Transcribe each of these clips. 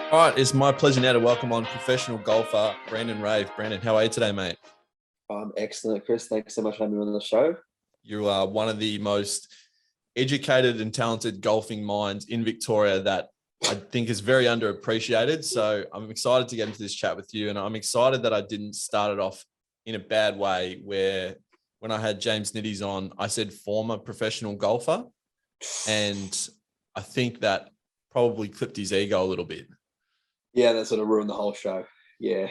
All right, it's my pleasure now to welcome on professional golfer Brandon Rave. Brandon, how are you today, mate? I'm excellent, Chris. Thanks so much for having me on the show. You are one of the most educated and talented golfing minds in Victoria that I think is very underappreciated. So I'm excited to get into this chat with you. And I'm excited that I didn't start it off in a bad way where when I had James Nitties on, I said former professional golfer. And I think that probably clipped his ego a little bit. Yeah, that sort of ruined the whole show. Yeah.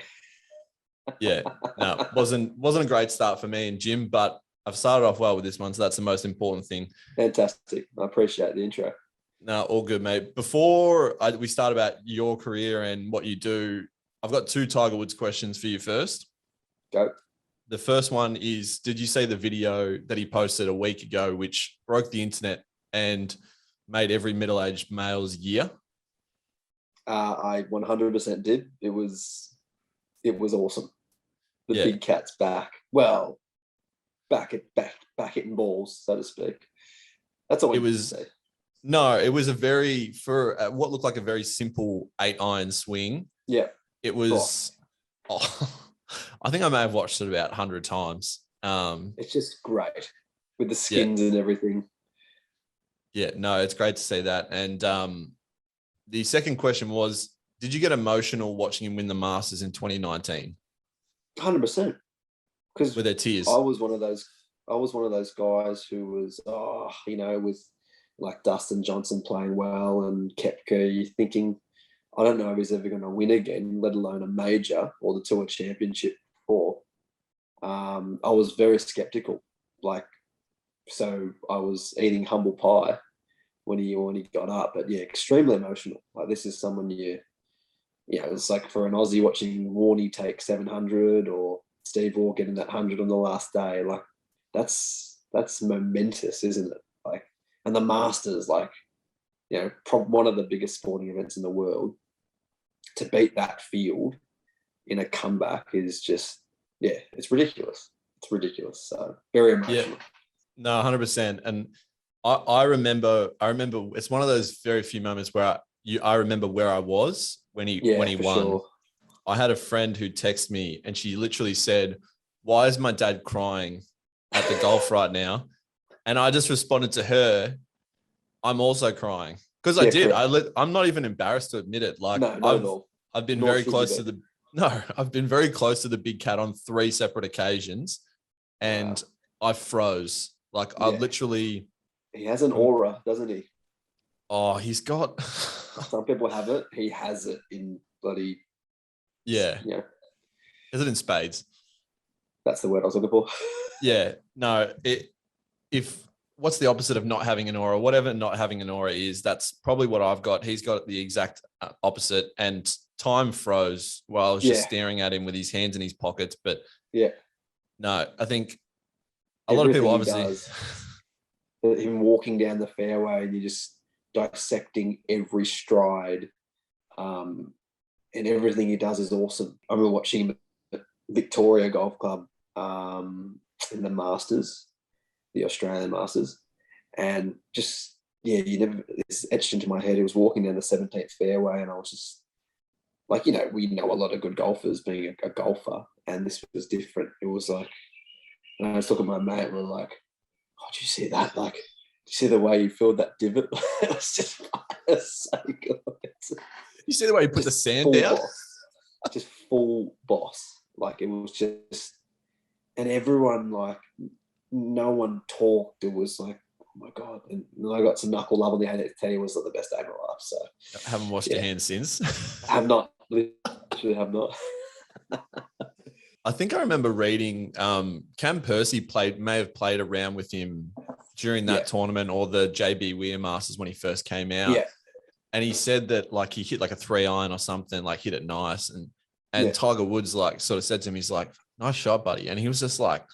Yeah, no, wasn't a great start for me and Jim, but I've started off well with this one, so that's the most important thing. Fantastic. I appreciate the intro. No, all good, mate. Before we start about your career and what you do, I've got two Tiger Woods questions for you first. Go. The first one is, did you see the video that he posted a week ago, which broke the internet and made every middle-aged male's year? I 100% did. It was awesome. The big cat's back. Well, back hitting balls, so to speak. That's all it was. Say. No, it was for what looked like a very simple 8-iron swing. Yeah, it was. I think I may have watched it about 100 times. It's just great with the skins and everything. Yeah, no, it's great to see that. And the second question was, did you get emotional watching him win the Masters in 2019? 100%. Because with their tears. I was one of those guys who was, with like Dustin Johnson playing well and Koepka, thinking, I don't know if he's ever going to win again, let alone a major or the Tour Championship before. I was very skeptical. So I was eating humble pie when he got up, but yeah, extremely emotional. Like, this is someone it's like for an Aussie watching Warney take 700 or Steve Waugh getting that 100 on the last day. Like, that's momentous, isn't it? Like, and the Masters, one of the biggest sporting events in the world, to beat that field in a comeback is just, it's ridiculous. It's ridiculous. So very emotional. Yeah. No, 100%. And I remember it's one of those very few moments where I remember where I was when he won. Sure. I had a friend who texted me and she literally said, "Why is my dad crying at the golf right now?" And I just responded to her, "I'm also crying." Because I did. I'm not even embarrassed to admit it. Like, no, not at all. I've been very close to I've been very close to the big cat on 3 separate occasions, and I froze. Like, I literally. He has an aura, doesn't he? Oh, he's got. Some people have it. He has it in bloody. Yeah. Yeah. Is it in spades? That's the word I was looking for. Yeah. No. What's the opposite of not having an aura? Whatever not having an aura is, that's probably what I've got. He's got the exact opposite, and time froze while I was just staring at him with his hands in his pockets. But no, I think a lot of people obviously. Him walking down the fairway and you're just dissecting every stride, and everything he does is awesome. I remember watching him at Victoria Golf Club in the Masters, the Australian Masters, and just it's etched into my head. He was walking down the 17th fairway and I was just like, we know a lot of good golfers being a golfer, and this was different. It was like, and I was looking at my mate and we're like, "Oh, did you see that? Like, did you see the way you filled that divot?" It was so good. You see the way you put the sand down? Just full boss. Like, it was just, and everyone, like, no one talked. It was like, oh my God. And I got some knuckle love on the 18th tee. It was like the best day of my life. So I haven't washed your hands since. I have not. Literally have not. I think I remember reading Cam Percy may have played around with him during that tournament or the JB Weir Masters when he first came out. Yeah. And he said that, like, he hit like a 3-iron or something, like hit it nice. And Tiger Woods, like, sort of said to him, he's like, "Nice shot, buddy." And he was just like,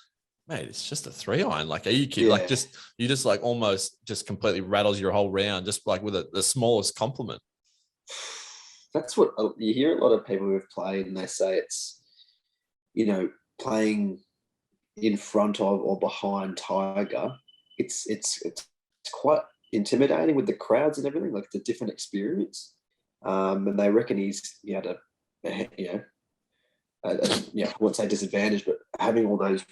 "Mate, it's just a 3-iron. Like, are you kidding?" Like, you just like almost just completely rattles your whole round, just like with the smallest compliment. That's what you hear. A lot of people who have played and they say it's, playing in front of or behind Tiger, it's quite intimidating with the crowds and everything. Like, it's a different experience. And they reckon he had I wouldn't say disadvantage, but having all those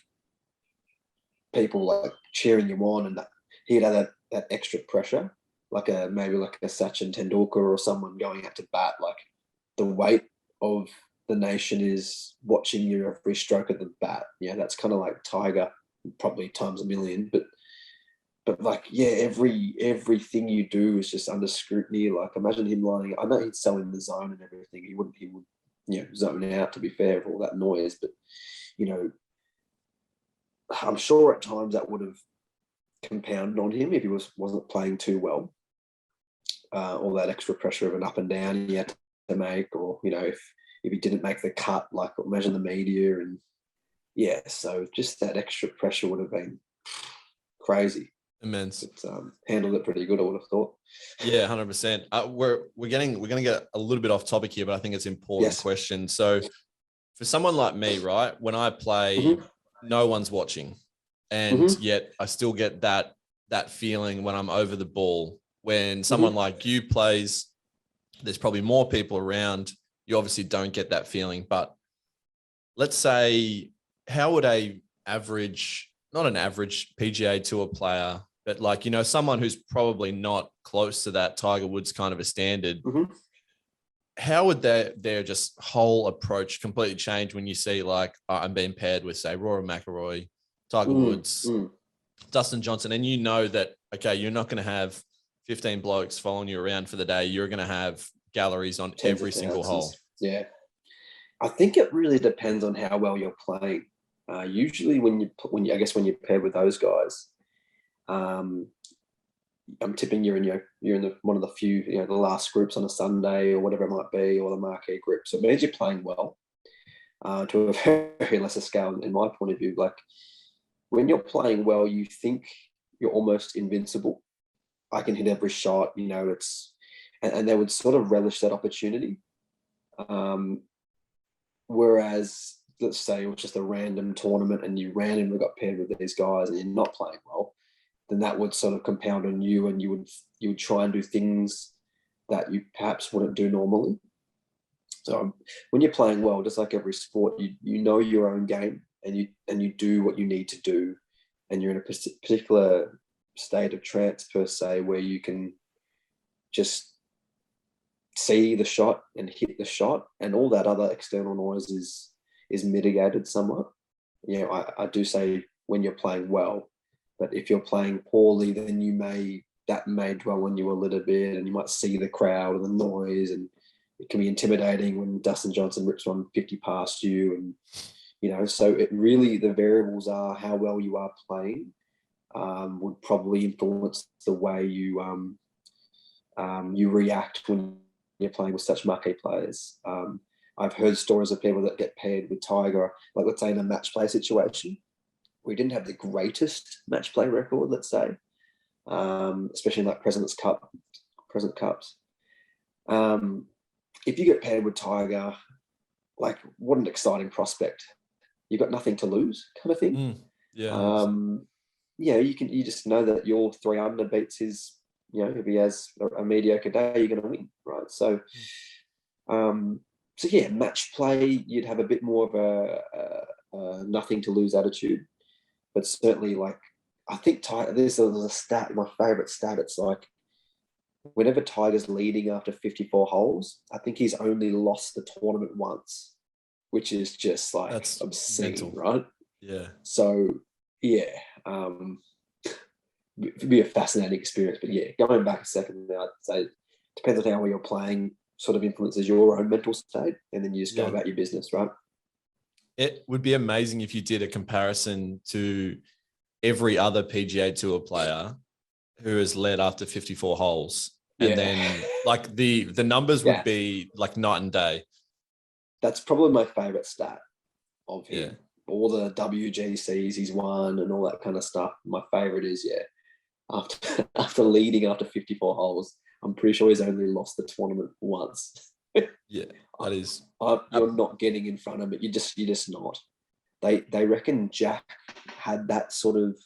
people like cheering you on, and that he'd have that extra pressure, like maybe like a Sachin Tendulkar or someone going out to bat. Like the weight of the nation is watching you every stroke of the bat. Yeah, that's kind of like Tiger, probably times a million. But like, yeah, everything you do is just under scrutiny. Like imagine him lining. I know he'd sell in the zone and everything. He would zone out, to be fair, for all that noise. But I'm sure at times that would have compounded on him if he wasn't playing too well. All that extra pressure of an up and down he had to make, or if he didn't make the cut, like imagine the media, and so just that extra pressure would have been crazy. Immense. It's handled it pretty good, I would have thought. Yeah, 100%. We're going to get a little bit off topic here, but I think it's an important question. So for someone like me, right, when I play, no one's watching, and yet I still get that feeling when I'm over the ball. When someone like you plays, there's probably more people around. You obviously don't get that feeling. But let's say, how would not an average PGA Tour player, but like, someone who's probably not close to that Tiger Woods kind of a standard, how would their just whole approach completely change when you see like, I'm being paired with, say, Rory McIlroy, Tiger Woods, Dustin Johnson, and that, okay, you're not going to have 15 blokes following you around for the day. You're going to have galleries on every single hole. Yeah. I think it really depends on how well you're playing. Usually when you're paired with those guys, I'm tipping you're in one of the few, the last groups on a Sunday or whatever it might be, or the marquee group. So it means you're playing well, to a very lesser scale in my point of view. Like when you're playing well, you think you're almost invincible. I can hit every shot, and they would sort of relish that opportunity. Whereas, let's say it was just a random tournament and you randomly got paired with these guys and you're not playing well, then that would sort of compound on you, and you would try and do things that you perhaps wouldn't do normally. So when you're playing well, just like every sport, you know your own game, and you do what you need to do, and you're in a particular state of trance per se, where you can just see the shot and hit the shot, and all that other external noise is mitigated somewhat. I do say when you're playing well, but if you're playing poorly, then that may dwell on you a little bit, and you might see the crowd and the noise, and it can be intimidating when Dustin Johnson rips 150 past you, and so it really, the variables are how well you are playing would probably influence the way you react when you're playing with such marquee players. I've heard stories of people that get paired with Tiger, like let's say in a match play situation. We didn't have the greatest match play record, let's say, especially in like President's Cups. If you get paired with Tiger, like what an exciting prospect. You've got nothing to lose, kind of thing. You just know that your 3 under beats his, if he has a mediocre day, you're going to win, right? So, match play, you'd have a bit more of a nothing to lose attitude, but certainly, like, I think there's a stat, my favorite stat. It's like whenever Tiger's leading after 54 holes, I think he's only lost the tournament once, which is just like that's obscene, mental. Right? Yeah. So it'd be a fascinating experience. But going back a second, I'd say it depends on how well you're playing, sort of influences your own mental state, and then you just go about your business, right? It would be amazing if you did a comparison to every other PGA Tour player who has led after 54 holes. And then like the numbers would be like night and day. That's probably my favorite stat of him. Yeah. All the WGCs he's won and all that kind of stuff. My favorite is, after leading after 54 holes, I'm pretty sure he's only lost the tournament once. Yeah, that is. You're not getting in front of it. You're just not. They reckon Jack had that sort of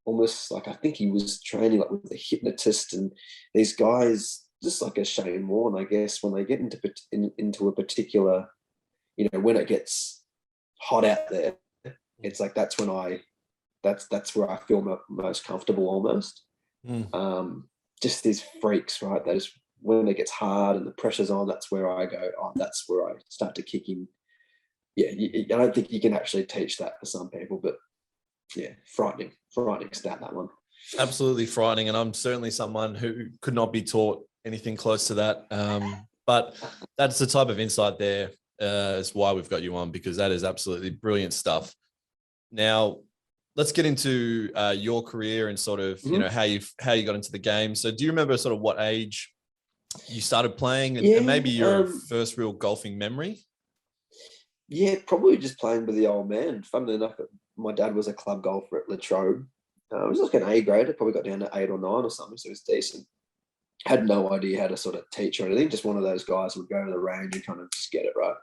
almost like, I think he was training like with a hypnotist, and these guys just like a Shane Warne, I guess, when they get into a particular, when it gets hot out there, it's like that's when that's where I feel most comfortable almost. Just these freaks, right? They just, when it gets hard and the pressure's on, that's where I go, oh, that's where I start to kick in. Yeah, I don't think you can actually teach that for some people, but yeah, frightening stat, that one. Absolutely frightening. And I'm certainly someone who could not be taught anything close to that. But that's the type of insight there. Is why we've got you on, because that is absolutely brilliant stuff. Now, let's get into your career and sort of, how you got into the game. So do you remember sort of what age you started playing and maybe your first real golfing memory? Yeah, probably just playing with the old man. Funnily enough, my dad was a club golfer at Latrobe. It was like an A grade. I probably got down to 8 or 9 or something, so it was decent. Had no idea how to sort of teach or anything. Just one of those guys who would go to the range and kind of just get it right.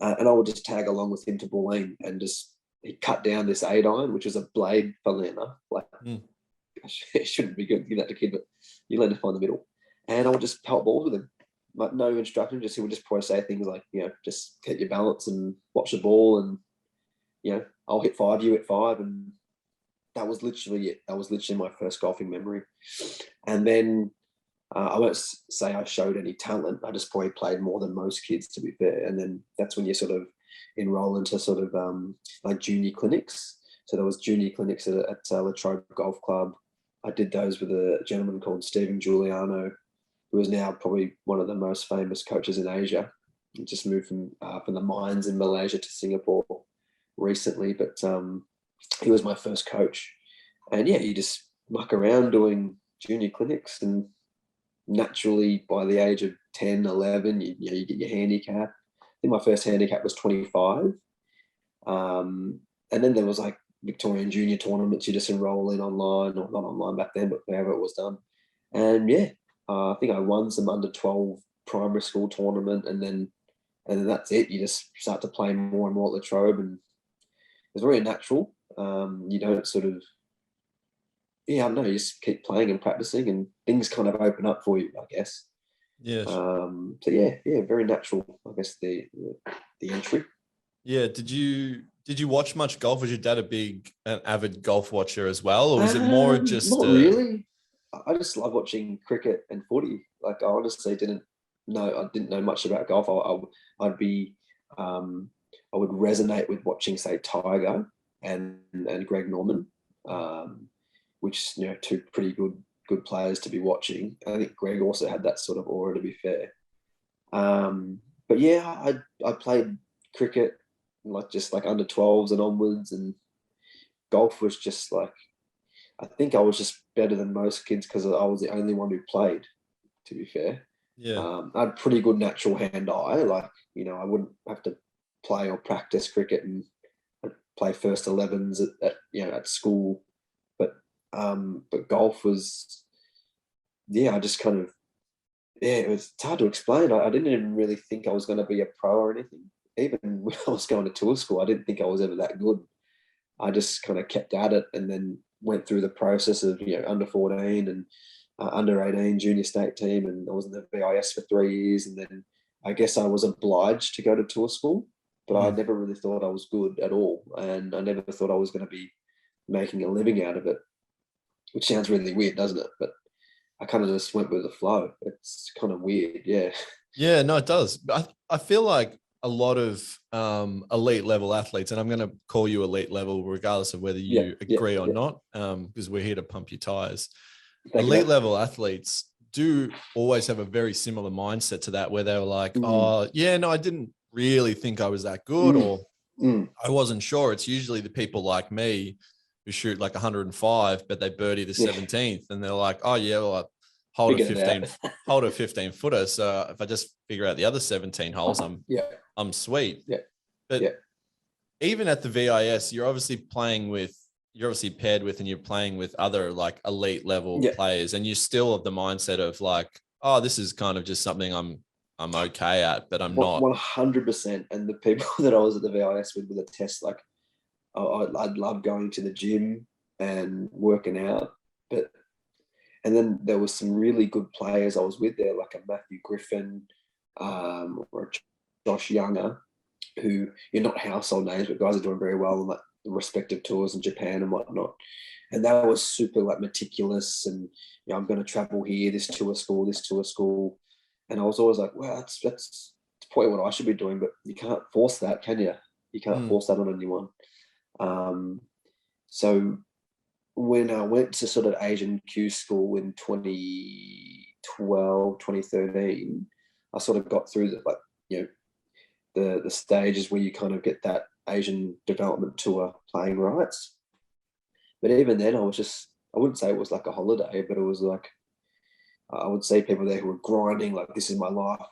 And I would just tag along with him to Bulleen and just he cut down this 8 iron, which was a blade, funnily enough. Like, it shouldn't be good to give that to kid, but you learn to find the middle. And I would just pelt balls with him. Like, no instruction, he would just probably say things like, just get your balance and watch the ball, and I'll hit 5, you hit 5, and that was literally it. That was literally my first golfing memory. And then I won't say I showed any talent. I just probably played more than most kids, to be fair. And then that's when you sort of enroll into sort of like junior clinics. So there was junior clinics at Latrobe Golf Club. I did those with a gentleman called Stephen Giuliano, who is now probably one of the most famous coaches in Asia. He just moved from the mines in Malaysia to Singapore recently, but he was my first coach. And yeah, you just muck around doing junior clinics, and naturally by the age of 10, 11, you get your handicap. I think my first handicap was 25. And then there was like Victorian junior tournaments you just enroll in online, or not online back then, but however it was done. And yeah, I think I won some under 12 primary school tournament, and then that's it. You just start to play more and more at Latrobe, and it's very natural. You don't sort of, I don't know, you just keep playing and practicing, and things kind of open up for you, I guess. Yeah. So yeah, very natural, I guess, the entry. Yeah. Did you watch much golf? Was your dad an avid golf watcher as well, or was it more just not really? I just love watching cricket and footy. Like, I honestly didn't know much about golf. I would resonate with watching, say, Tiger and Greg Norman, which, two pretty good players to be watching. I think Greg also had that sort of aura, to be fair. But yeah, I played cricket just like under 12s and onwards, and golf was just like, I think I was just better than most kids because I was the only one who played, to be fair. Yeah. I had pretty good natural hand-eye. Like, I wouldn't have to play or practice cricket, and I'd play first 11s at school. But golf was, I just kind of, it's hard to explain. I didn't even really think I was going to be a pro or anything. Even when I was going to tour school, I didn't think I was ever that good. I just kind of kept at it, and then went through the process of, under 14 and under 18 junior state team, and I was in the VIS for 3 years, and then I guess I was obliged to go to tour school, but I never really thought I was good at all, and I never thought I was going to be making a living out of it, which sounds really weird, doesn't it? But I kind of just went with the flow. It's kind of weird, yeah. Yeah, no, it does. I feel like a lot of elite level athletes, and I'm going to call you elite level regardless of whether you agree or not, because we're here to pump your tires. Elite level athletes do always have a very similar mindset to that, where they were like, oh yeah, no, I didn't really think I was that good, or I wasn't sure. It's usually the people like me who shoot like 105, but they birdie the 17th, and they're like, oh yeah, well, I hold a 15 footer. So if I just figure out the other 17 holes, I'm sweet. Yeah. But even at the VIS, you're obviously paired with, and you're playing with other like elite level players, and you're still of the mindset of like, oh, this is kind of just something I'm okay at, but I'm not. 100%. And the people that I was at the VIS with the test, like, I'd love going to the gym and working out, and And then there was some really good players I was with there, like a Matthew Griffin, or a Josh Younger, who you're not household names, but guys are doing very well on like the respective tours in Japan and whatnot. And that was super like meticulous, and I'm going to travel here, this tour school. And I was always like, well, that's probably what I should be doing, but you can't force that, can you? You can't force that on anyone. So when I went to sort of Asian Q school in 2012, 2013, I sort of got through the, like, the stages where you kind of get that Asian development tour playing rights. But even then, I wouldn't say it was like a holiday, but it was like, I would see people there who were grinding, like, this is my life,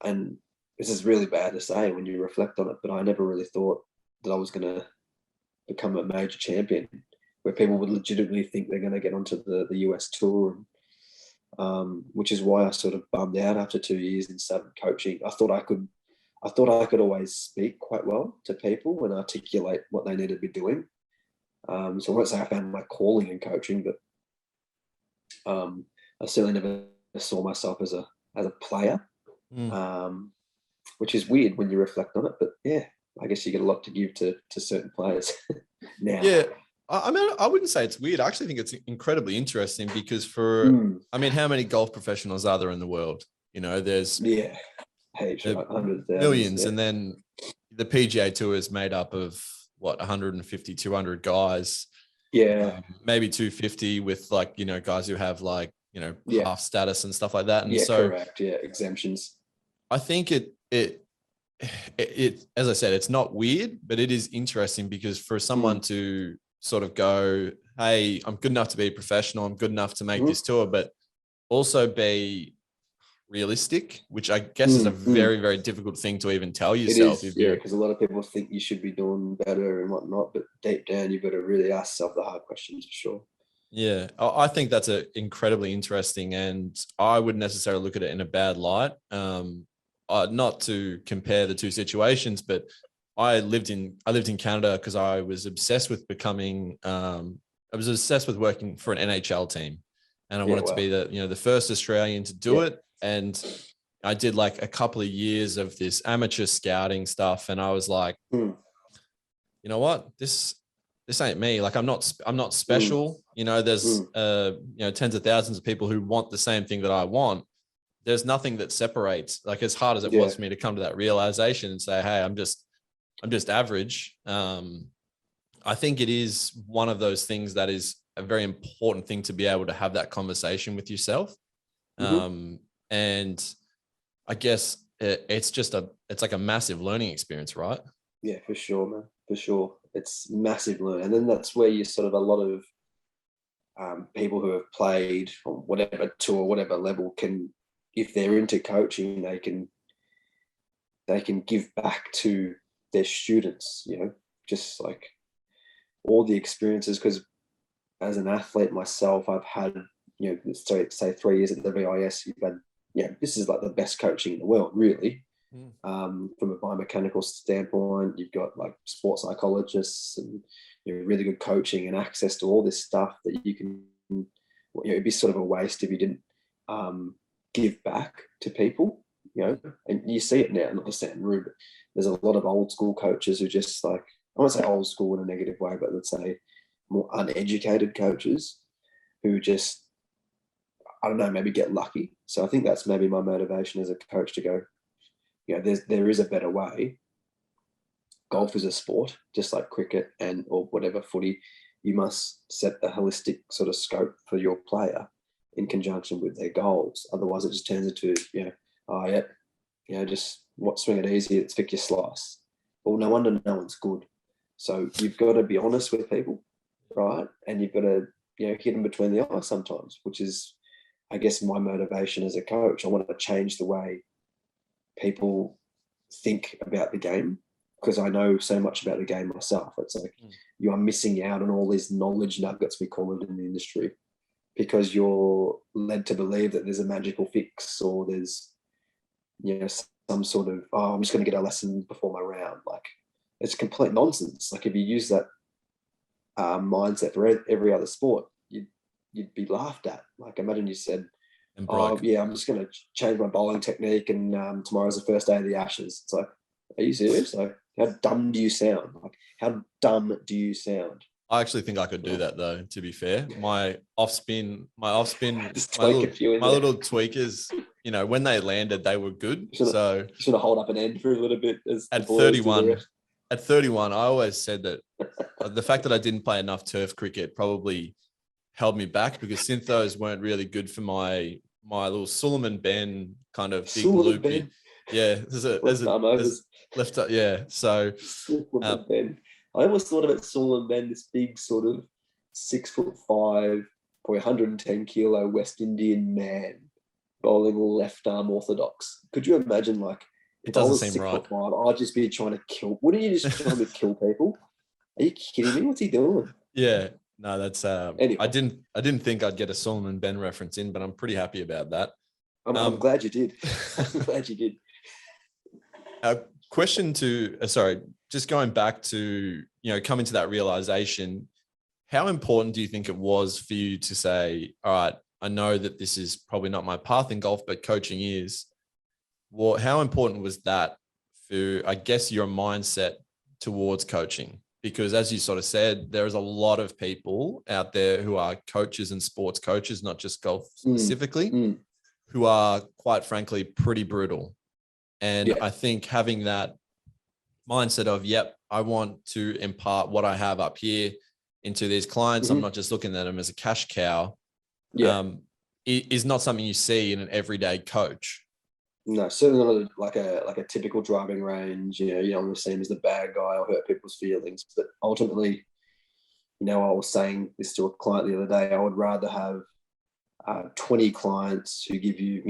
and this is really bad to say when you reflect on it, but I never really thought that I was going to become a major champion, where people would legitimately think they're going to get onto the US tour, which is why I sort of bummed out after 2 years and started coaching. I thought I could always speak quite well to people and articulate what they needed to be doing. So I won't say I found my calling in coaching, but I certainly never saw myself as a player, which is weird when you reflect on it. But yeah, I guess you get a lot to give to certain players now. Yeah. I mean, I wouldn't say it's weird. I actually think it's incredibly interesting because I mean, how many golf professionals are there in the world? There's hundreds of thousands, millions. And then the PGA Tour is made up of 150, 200 guys. Yeah. Maybe 250 with like, guys who have like, half status and stuff like that. And so correct. Yeah. Exemptions. I think it, as I said, it's not weird, but it is interesting because for someone to sort of go, hey, I'm good enough to be a professional, I'm good enough to make this tour, but also be realistic, which I guess is a very, very difficult thing to even tell yourself. It is, because a lot of people think you should be doing better and whatnot, but deep down, you've got to really ask yourself the hard questions for sure. Yeah, I think that's incredibly interesting, and I wouldn't necessarily look at it in a bad light. Not to compare the two situations, but I lived in Canada because I was obsessed with working for an NHL team, and I wanted to be the first Australian to do it. And I did like a couple of years of this amateur scouting stuff, and I was like, you know what, this ain't me. Like, I'm not special. There's tens of thousands of people who want the same thing that I want. There's nothing that separates. Like, as hard as it was for me to come to that realization and say, hey, I'm just average. I think it is one of those things that is a very important thing to be able to have that conversation with yourself. And I guess it's like a massive learning experience, right? Yeah, for sure, man. For sure. It's massive learning. And then that's where you sort of, a lot of people who have played on whatever tour, whatever level, can, if they're into coaching, they can give back to their students, just like all the experiences. Because as an athlete myself, I've had, say 3 years at the VIS, you've had, this is like the best coaching in the world, really. From a biomechanical standpoint, you've got like sports psychologists and really good coaching and access to all this stuff that you can, it'd be sort of a waste if you didn't give back to people, and you see it now, not to sound rude, but there's a lot of old school coaches who just, like, I won't say old school in a negative way, but let's say more uneducated coaches who just, I don't know, maybe get lucky. So I think that's maybe my motivation as a coach to go, there is a better way. Golf is a sport, just like cricket or whatever, footy. You must set a holistic sort of scope for your player in conjunction with their goals. Otherwise, it just turns into, just swing it easy, it's pick your slice. Well, no wonder no one's good. So you've got to be honest with people, right? And you've got to, hit them between the eyes sometimes, which is, I guess, my motivation as a coach. I want to change the way people think about the game, because I know so much about the game myself. It's like you are missing out on all these knowledge nuggets, we call it in the industry, because you're led to believe that there's a magical fix, or there's some sort of, I'm just going to get a lesson before my round. Like, it's complete nonsense. Like, if you use that mindset for every other sport, you'd be laughed at. Like, imagine you said, And "Oh, broke. yeah, I'm just going to change my bowling technique, and tomorrow's the first day of the Ashes." It's like, are you serious? Like, how dumb do you sound? Like, how dumb do you sound? I actually think I could do that though, to be fair. My off spin, Just tweak a few in my there. little tweakers, when they landed, they were good. Should have hold up an end for a little bit as at the boys do 31, the at 31, I always said that the fact that I didn't play enough turf cricket probably held me back, because synthos weren't really good for my little Suleiman Ben kind of big Suleiman loopy. Ben. Yeah, Left arm overs. left up. Yeah, so Suleiman Ben. I always thought about Suleiman Ben, this big sort of 6'5", probably 110 kilo West Indian man bowling left arm orthodox. Could you imagine, like, it if I doesn't was seem right. 6'5", I'd just be trying to kill. Wouldn't you just try to kill people? Are you kidding me? What's he doing? Yeah, no, that's Anyway. I didn't think I'd get a Suleiman Ben reference in, but I'm pretty happy about that. I'm glad you did. I'm glad you did. Question to just going back to coming to that realization, how important do you think it was for you to say, all right, I know that this is probably not my path in golf, but coaching is? Well, how important was that for, I guess, your mindset towards coaching? Because as you sort of said, there is a lot of people out there who are coaches and sports coaches, not just golf specifically, who are, quite frankly, pretty brutal. And I think having that mindset of, yep, I want to impart what I have up here into these clients. I'm not just looking at them as a cash cow. Is not something you see in an everyday coach. No, certainly not like a typical driving range. You don't want to see him as the bad guy or hurt people's feelings. But ultimately, I was saying this to a client the other day. I would rather have 20 clients who give you,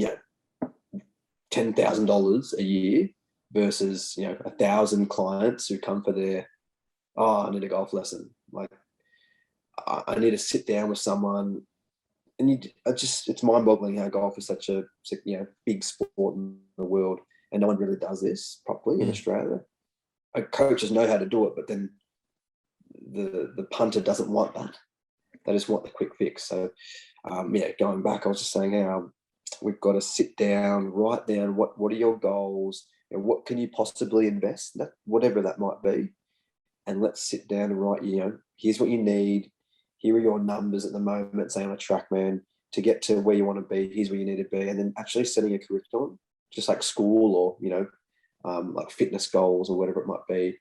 $10,000 a year versus 1,000 clients who come for their, I need a golf lesson. Like, I need to sit down with someone. And it's mind-boggling how golf is such a big sport in the world, and no one really does this properly in Australia. Coaches know how to do it, but then the punter doesn't want that. They just want the quick fix. So, going back, I was just saying how we've got to sit down, write down what are your goals, and what can you possibly invest, whatever that might be, and let's sit down and write. Here's what you need. Here are your numbers at the moment, say on a Trackman, to get to where you want to be. Here's where you need to be. And then actually setting a curriculum, just like school or, like fitness goals or whatever it might be.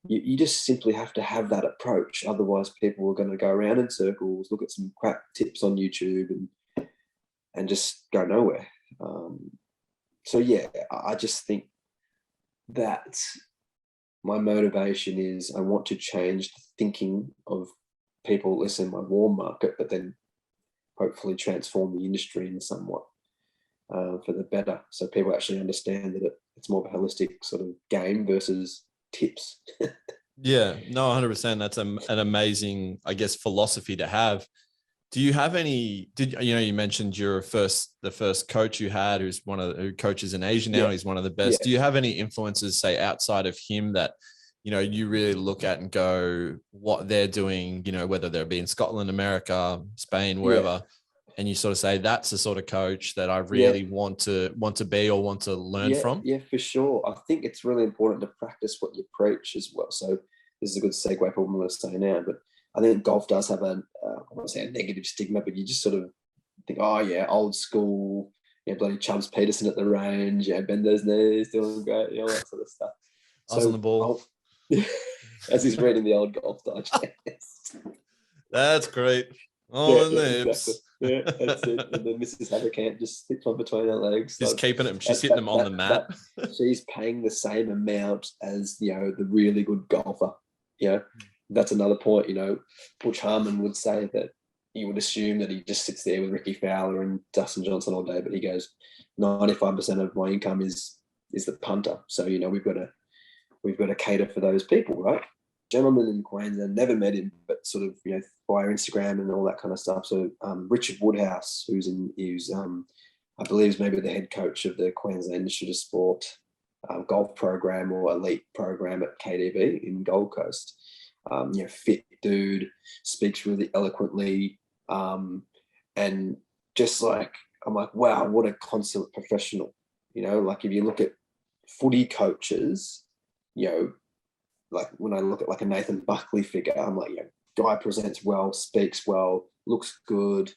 You just simply have to have that approach. Otherwise, people are going to go around in circles, look at some crap tips on YouTube and just go nowhere. I just think that my motivation is I want to change the thinking of people listen my warm market, but then hopefully transform the industry in somewhat for the better, so people actually understand that it's more of a holistic sort of game versus tips. Yeah, no, 100%. That's an amazing, I guess, philosophy to have. Do you have any? You mentioned the first coach you had, who coaches in Asia now. He's one of the best. Do you have any influences, say, outside of him that you really look at and go, what they're doing, whether they're in Scotland, America, Spain, wherever, and you sort of say, that's the sort of coach that I really want to be or want to learn from? Yeah, for sure. I think it's really important to practice what you preach as well. So this is a good segue for what I'm going to say now, but I think golf does have I want to say a negative stigma, but you just sort of think, old school, bloody Chubbs Peterson at the range, bend those knees, doing great, all that sort of stuff. Eyes on the ball. As he's reading the old Golf Digest. That's great. On the hips. Exactly. Yeah, that's it. And then Mrs. Haverkamp just sits on between her legs. She's keeping him. She's hitting him on the mat. She's paying the same amount as the really good golfer. That's another point. Butch Harmon would say that you would assume that he just sits there with Ricky Fowler and Dustin Johnson all day, but he goes, 95% of my income is the punter. So we've got to cater for those people, right? Gentleman in Queensland, never met him, but sort of via Instagram and all that kind of stuff. So Richard Woodhouse, who's I believe is maybe the head coach of the Queensland Institute of Sport golf program or elite program at KDB in Gold Coast. Fit dude, speaks really eloquently. And just like, I'm like, wow, what a consummate professional. Like if you look at footy coaches, like when I look at like a Nathan Buckley figure, I'm like, guy presents well, speaks well, looks good.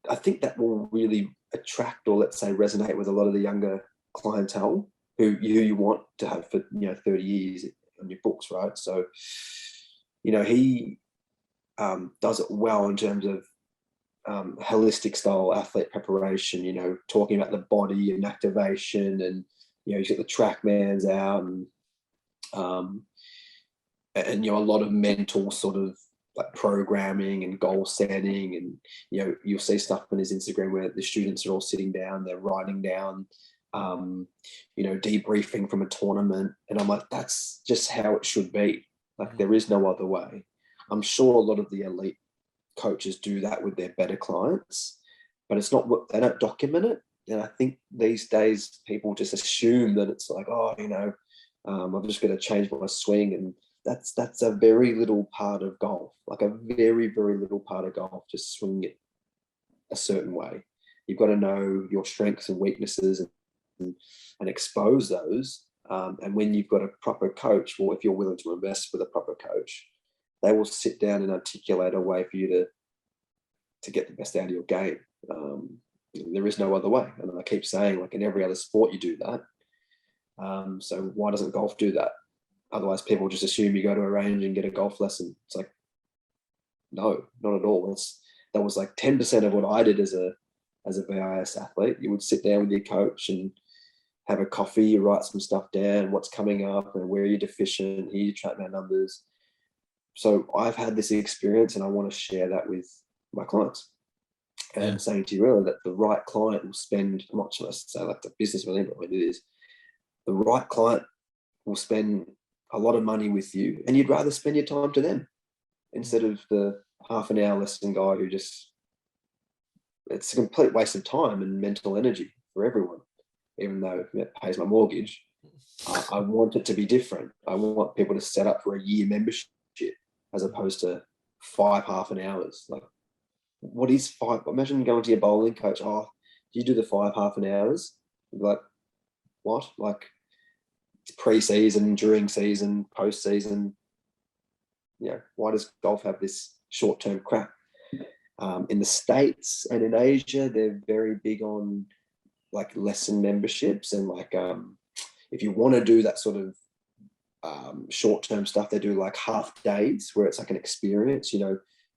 I think that will really attract, or let's say resonate with, a lot of the younger clientele who you want to have for 30 years on your books, right? So he does it well in terms of holistic style athlete preparation, talking about the body and activation, and he's got the Trackmans out, and a lot of mental sort of like programming and goal setting, and you'll see stuff on his Instagram where the students are all sitting down, they're writing down debriefing from a tournament, and I'm like, that's just how it should be. Like there is no other way. I'm sure a lot of the elite coaches do that with their better clients, but it's not what they don't document it. And I think these days people just assume that it's like, I'm just going to change my swing, and that's a very little part of golf, like a very, very little part of golf. Just swing it a certain way. You've got to know your strengths and weaknesses and expose those. And when you've got a proper coach, well, if you're willing to invest with a proper coach, they will sit down and articulate a way for you to get the best out of your game. There is no other way. And I keep saying, like in every other sport, you do that. So why doesn't golf do that? Otherwise, people just assume you go to a range and get a golf lesson. It's like, no, not at all. That was like 10% of what I did as a VIS athlete. You would sit down with your coach and have a coffee, you write some stuff down, what's coming up and where you're deficient, here you track my numbers. So I've had this experience and I want to share that with my clients. And I'm saying to you earlier that the right client will spend, I'm not sure I say like the business with anybody, it is, the right client will spend a lot of money with you, and you'd rather spend your time to them instead of the half an hour lesson guy who just, it's a complete waste of time and mental energy for everyone, even though it pays my mortgage. I want it to be different. I want people to set up for a year membership as opposed to 5 half an hours. Like, what is 5? Imagine going to your bowling coach, do you do the 5 half an hours? You'd be like, what? Like, it's pre-season, during season, post-season. Why does golf have this short-term crap? In the States and in Asia, they're very big on like lesson memberships, and like if you want to do that sort of short-term stuff, they do like half days where it's like an experience,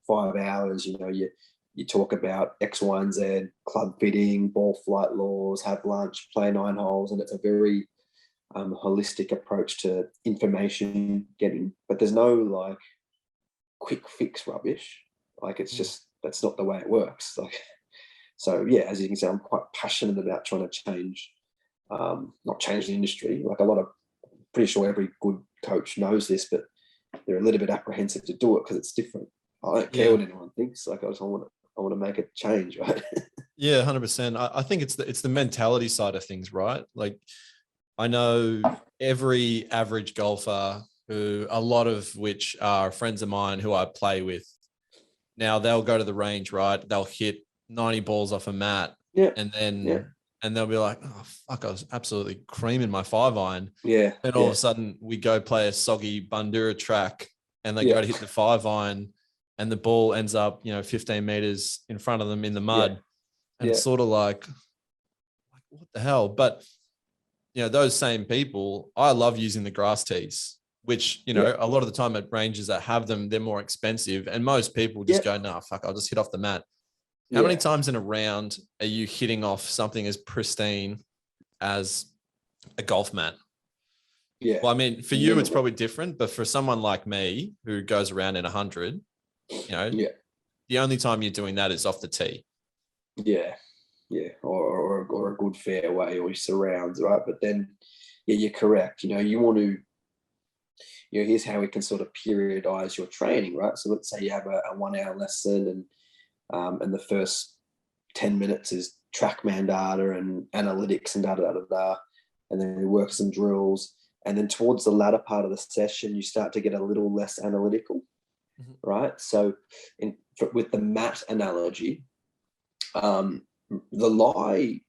5 hours, you talk about X, Y, and Z, club fitting, ball flight laws, have lunch, play 9 holes, and it's a very holistic approach to information getting. But there's no like quick fix rubbish. Like it's just, that's not the way it works. Like, so yeah, as you can see, I'm quite passionate about trying to change, not change the industry. Like pretty sure every good coach knows this, but they're a little bit apprehensive to do it because it's different. I don't care what anyone thinks. Like I want to make a change, right? Yeah, 100%. I think it's the mentality side of things, right? Like I know every average golfer, who a lot of which are friends of mine who I play with. Now they'll go to the range, right? They'll hit 90 balls off a mat, and then and they'll be like, oh fuck, I was absolutely creaming my 5-iron. Yeah. And all of a sudden we go play a soggy Bandura track, and they go to hit the 5-iron, and the ball ends up, 15 meters in front of them in the mud. And it's sort of like, what the hell? But those same people, I love using the grass tees, which, a lot of the time at ranges that have them, they're more expensive. And most people just go, no, fuck, I'll just hit off the mat. How many times in a round are you hitting off something as pristine as a golf mat? Yeah. Well, I mean, for you, it's probably different, but for someone like me who goes around in 100, the only time you're doing that is off the tee. Yeah. Yeah. Or a good fairway or surrounds, right? But then, you're correct. You want to, here's how we can sort of periodize your training, right? So let's say you have a 1 hour lesson, and the first 10 minutes is Trackman data and analytics and and then we work some drills. And then towards the latter part of the session, you start to get a little less analytical, right? So with the mat analogy, The lie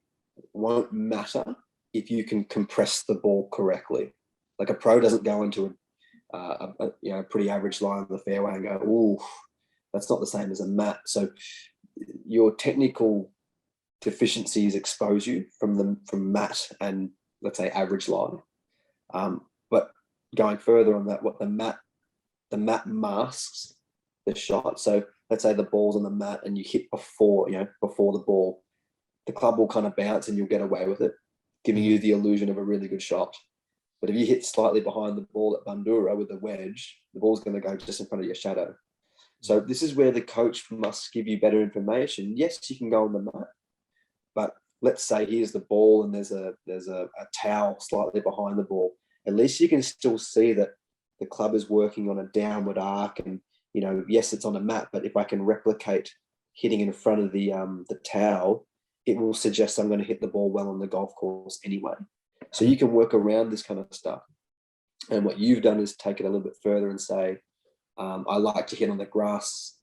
won't matter if you can compress the ball correctly. Like a pro doesn't go into a pretty average lie on the fairway and go, "Ooh, that's not the same as a mat." So your technical deficiencies expose you from mat and, let's say, average lie. But going further on that, what the mat masks the shot. So let's say the ball's on the mat and you hit before the ball, the club will kind of bounce and you'll get away with it, giving you the illusion of a really good shot. But if you hit slightly behind the ball at Bandura with a wedge, the ball's going to go just in front of your shadow. So this is where the coach must give you better information. Yes, you can go on the mat, but let's say here's the ball and there's a towel slightly behind the ball. At least you can still see that the club is working on a downward arc, and yes, it's on a mat, but if I can replicate hitting in front of the towel, it will suggest I'm going to hit the ball well on the golf course anyway. So you can work around this kind of stuff. And what you've done is take it a little bit further and say, I like to hit on the grass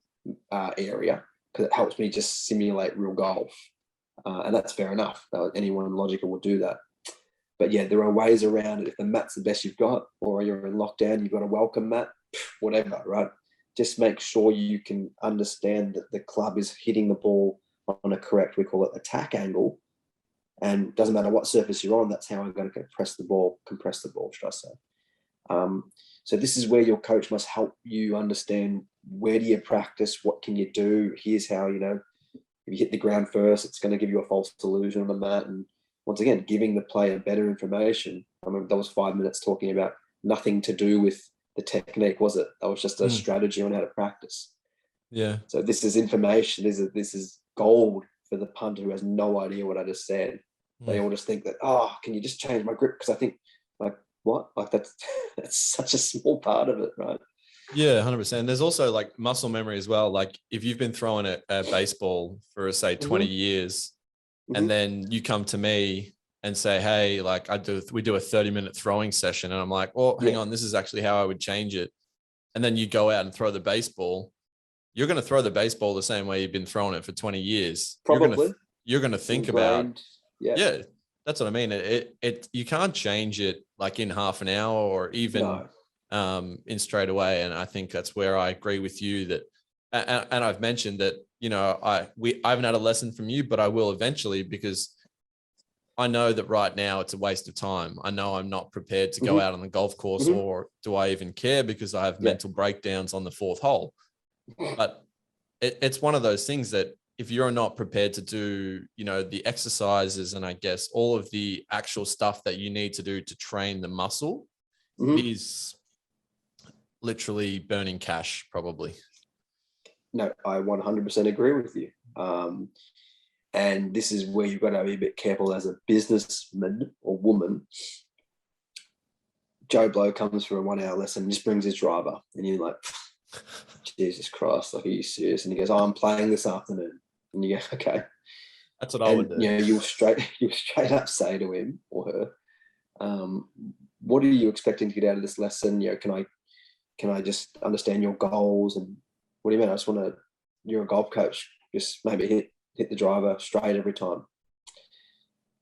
area because it helps me just simulate real golf. And that's fair enough. Anyone logical will do that. But yeah, there are ways around it. If the mat's the best you've got, or you're in lockdown, you've got a welcome mat, whatever, right? Just make sure you can understand that the club is hitting the ball on a correct, we call it attack angle. And doesn't matter what surface you're on, that's how I'm going to compress the ball, should I say. So this is where your coach must help you understand, where do you practice, what can you do, here's how, if you hit the ground first, it's going to give you a false illusion on the mat. And once again, giving the player better information. I mean, that was 5 minutes talking about nothing to do with the technique, was it? That was just a strategy on how to practice. Yeah. So this is information. This is gold for the punter who has no idea what I just said. They all just think that, can you just change my grip? Because I think, like, what? Like that's such a small part of it, right? Yeah, 100%. There's also like muscle memory as well. Like if you've been throwing a baseball for say 20 years, and then you come to me and say, hey, like we do a 30-minute throwing session, and I'm like, oh, hang on, this is actually how I would change it. And then you go out and throw the baseball. You're going to throw the baseball the same way you've been throwing it for 20 years. Probably. You're going to think about, that's what I mean. You can't change it like in half an hour or even in straight away. And I think that's where I agree with you that, and I've mentioned that, I haven't had a lesson from you, but I will eventually, because I know that right now it's a waste of time. I know I'm not prepared to go out on the golf course, or do I even care, because I have mental breakdowns on the fourth hole. But it's one of those things that if you're not prepared to do, the exercises and I guess all of the actual stuff that you need to do to train the muscle, it is literally burning cash, probably. No, I 100% agree with you. And this is where you've got to be a bit careful as a businessman or woman. Joe Blow comes for a 1 hour lesson and just brings his driver, and you're like, Jesus Christ, like, are you serious? And he goes, I'm playing this afternoon. And you go, okay. That's what I would do. You'll straight up say to him or her, what are you expecting to get out of this lesson? Can I just understand your goals? And what do you mean? You're a golf coach. Just maybe hit the driver straight every time.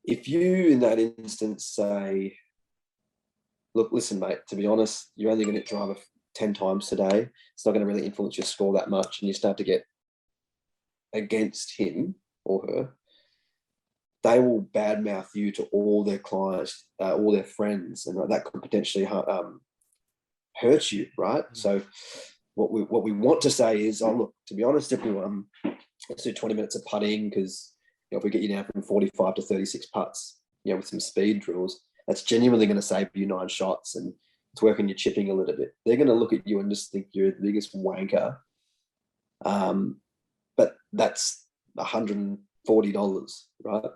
If you, in that instance, say, look, listen, mate, to be honest, you're only going to hit driver 10 times today. It's not going to really influence your score that much. And you start to get against him or her, they will badmouth you to all their clients, all their friends, and that could potentially hurt you, right? So what we want to say is, look, to be honest, everyone, let's do 20 minutes of putting, because if we get you down from 45 to 36 putts, with some speed drills, that's genuinely going to save you 9 shots, and it's working your chipping a little bit. They're going to look at you and just think you're the biggest wanker. But that's $140, right?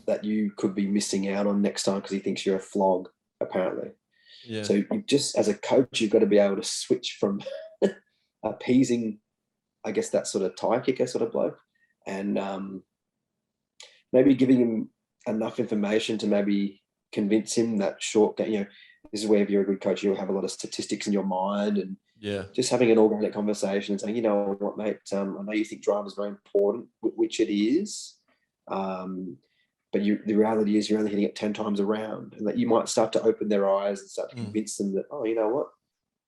That you could be missing out on next time because he thinks you're a flog, apparently. Yeah. So you just, as a coach, you've got to be able to switch from appeasing, I guess, that sort of tire kicker sort of bloke, and maybe giving him enough information to maybe convince him that short game, this is where if you're a good coach, you'll have a lot of statistics in your mind, and Yeah. Just having an organic conversation and saying, you know what, mate, I know you think drama is very important, which it is. But the reality is you're only hitting it 10 times around, and that you might start to open their eyes and start to convince them that, oh, you know what,